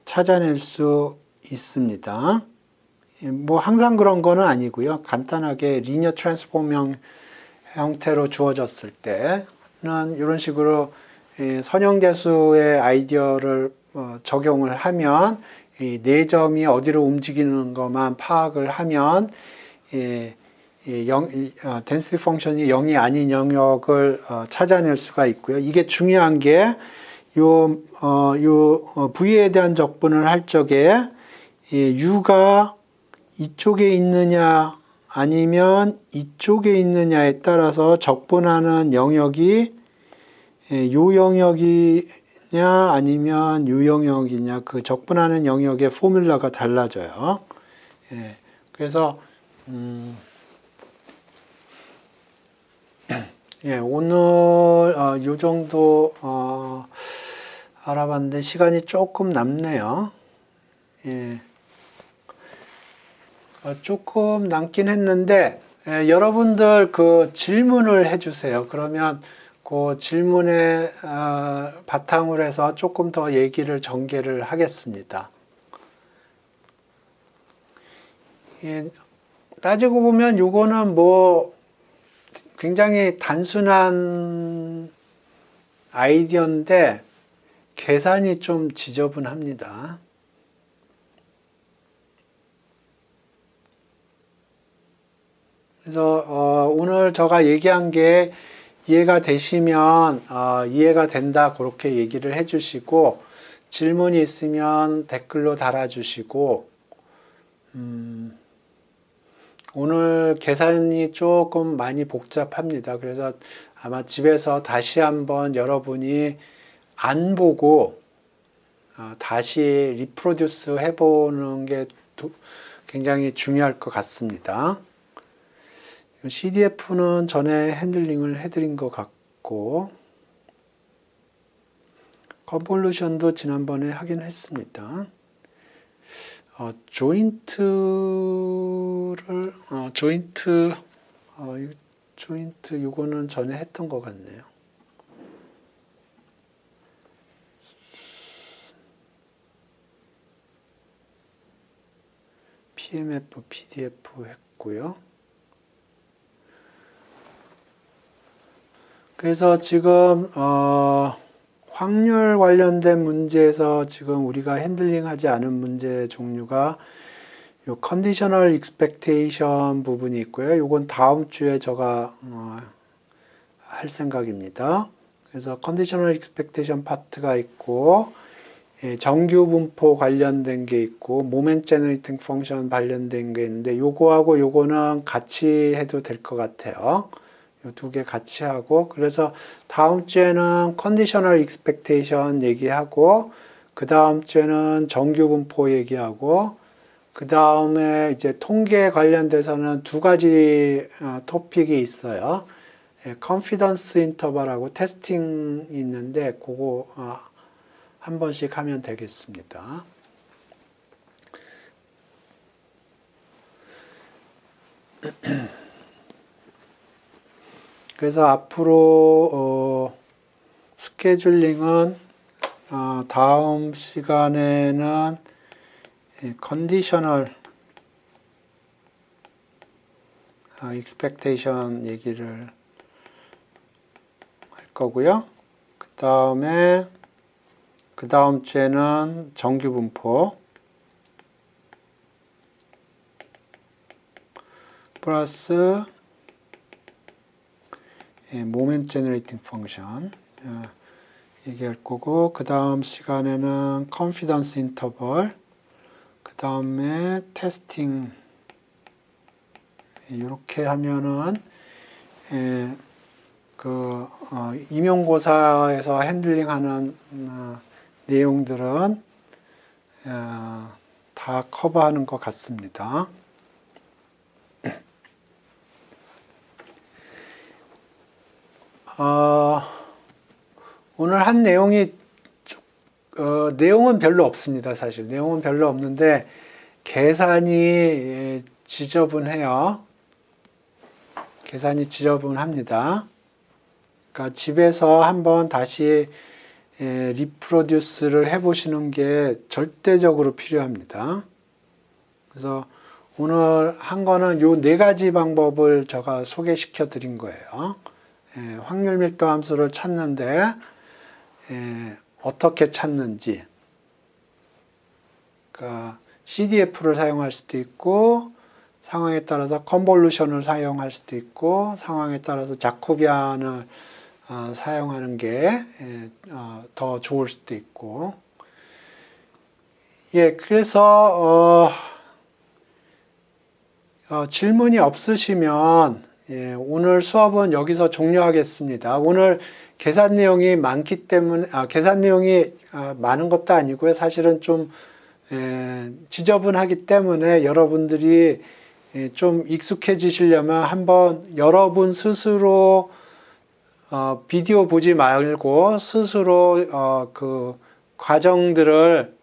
찾아낼 수 있습니다. 뭐 항상 그런 거는 아니고요. 간단하게 리니어 트랜스폼 형태로 주어졌을 때는 이런 식으로 선형대수의 아이디어를 적용을 하면 이 네 점이 어디로 움직이는 것만 파악을 하면 density 펑션이 0이 아닌 영역을 찾아낼 수가 있고요. 이게 중요한 게 V에 대한 적분을 할 적에 U가 이쪽에 있느냐 아니면 이쪽에 있느냐에 따라서 적분하는 영역이 요 영역이냐 아니면 요 영역이냐 그 적분하는 영역의 포뮬라가 달라져요. 그래서 오늘 요 정도 알아봤는데 시간이 조금 남네요. 조금 남긴 했는데 여러분들 그 질문을 해주세요. 그러면 그 질문에 바탕으로 해서 조금 더 얘기를 전개를 하겠습니다. 따지고 보면 요거는 뭐 굉장히 단순한 아이디어인데 계산이 좀 지저분합니다. 그래서 오늘 제가 얘기한 게 이해가 되시면 이해가 된다 그렇게 얘기를 해주시고 질문이 있으면 댓글로 달아주시고 오늘 계산이 조금 많이 복잡합니다. 그래서 아마 집에서 다시 한번 여러분이 안 보고 다시 리프로듀스 해보는 게 굉장히 중요할 것 같습니다. CDF는 전에 핸들링을 해드린 것 같고 컨볼루션도 지난번에 하긴 했습니다. 조인트 이거는 전에 했던 것 같네요. PMF, PDF 했고요. 그래서 지금 확률 관련된 문제에서 지금 우리가 핸들링하지 않은 문제 종류가 요 컨디셔널 익스펙테이션 부분이 있고요. 요건 다음 주에 제가 할 생각입니다. 그래서 컨디셔널 익스펙테이션 파트가 있고, 정규 분포 관련된 게 있고, 모멘트 제너레이팅 펑션 관련된 게 있는데, 요거하고 요거는 같이 해도 될 것 같아요. 요 두 개 같이 하고, 그래서 다음 주에는 컨디셔널 익스펙테이션 얘기하고, 그 다음 주에는 정규 분포 얘기하고, 그 다음에 이제 통계 관련돼서는 두 가지 토픽이 있어요. 컨피던스 인터벌하고 테스팅 있는데 그거 한 번씩 하면 되겠습니다. 그래서 앞으로 스케줄링은 다음 시간에는 컨디셔널 익스펙테이션 얘기를 할 거고요. 그 다음 주에는 정규 분포 플러스 모멘트 제너레이팅 펑션 얘기할 거고, 그 다음 시간에는 컨피던스 인터벌, 그 다음에 테스팅, 이렇게 하면은 임용고사에서 핸들링하는 내용들은 다 커버하는 것 같습니다. 오늘 한 내용이 내용은 별로 없습니다. 사실 내용은 별로 없는데 계산이 지저분해요. 계산이 지저분합니다. 그러니까 집에서 한번 다시 리프로듀스를 해보시는 게 절대적으로 필요합니다. 그래서 오늘 한 거는 요 네 가지 방법을 제가 소개시켜 드린 거예요. 확률 밀도 함수를 찾는데 어떻게 찾는지, 그러니까 CDF를 사용할 수도 있고, 상황에 따라서 컨볼루션을 사용할 수도 있고, 상황에 따라서 자코비안을 사용하는 게 더 좋을 수도 있고. 그래서 질문이 없으시면 오늘 수업은 여기서 종료하겠습니다. 오늘 계산 내용이 많기 때문에 계산 내용이 많은 것도 아니고요. 사실은 좀 지저분하기 때문에 여러분들이 좀 익숙해지시려면 한번 여러분 스스로 비디오 보지 말고 스스로 그 과정들을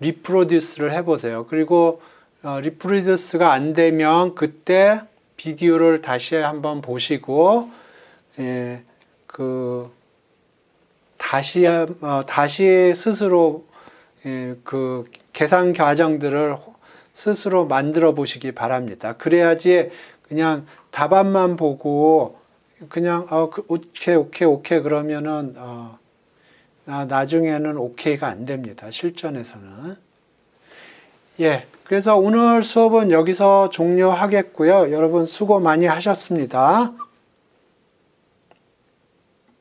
리프로듀스를 해보세요. 그리고 리프로듀스가 안 되면 그때 비디오를 다시 한번 보시고 다시 스스로 그 계산 과정들을 스스로 만들어 보시기 바랍니다. 그래야지 그냥 답안만 보고 그냥 오케이 그러면은 나중에는 오케이가 안 됩니다. 실전에서는. 그래서 오늘 수업은 여기서 종료하겠고요. 여러분 수고 많이 하셨습니다.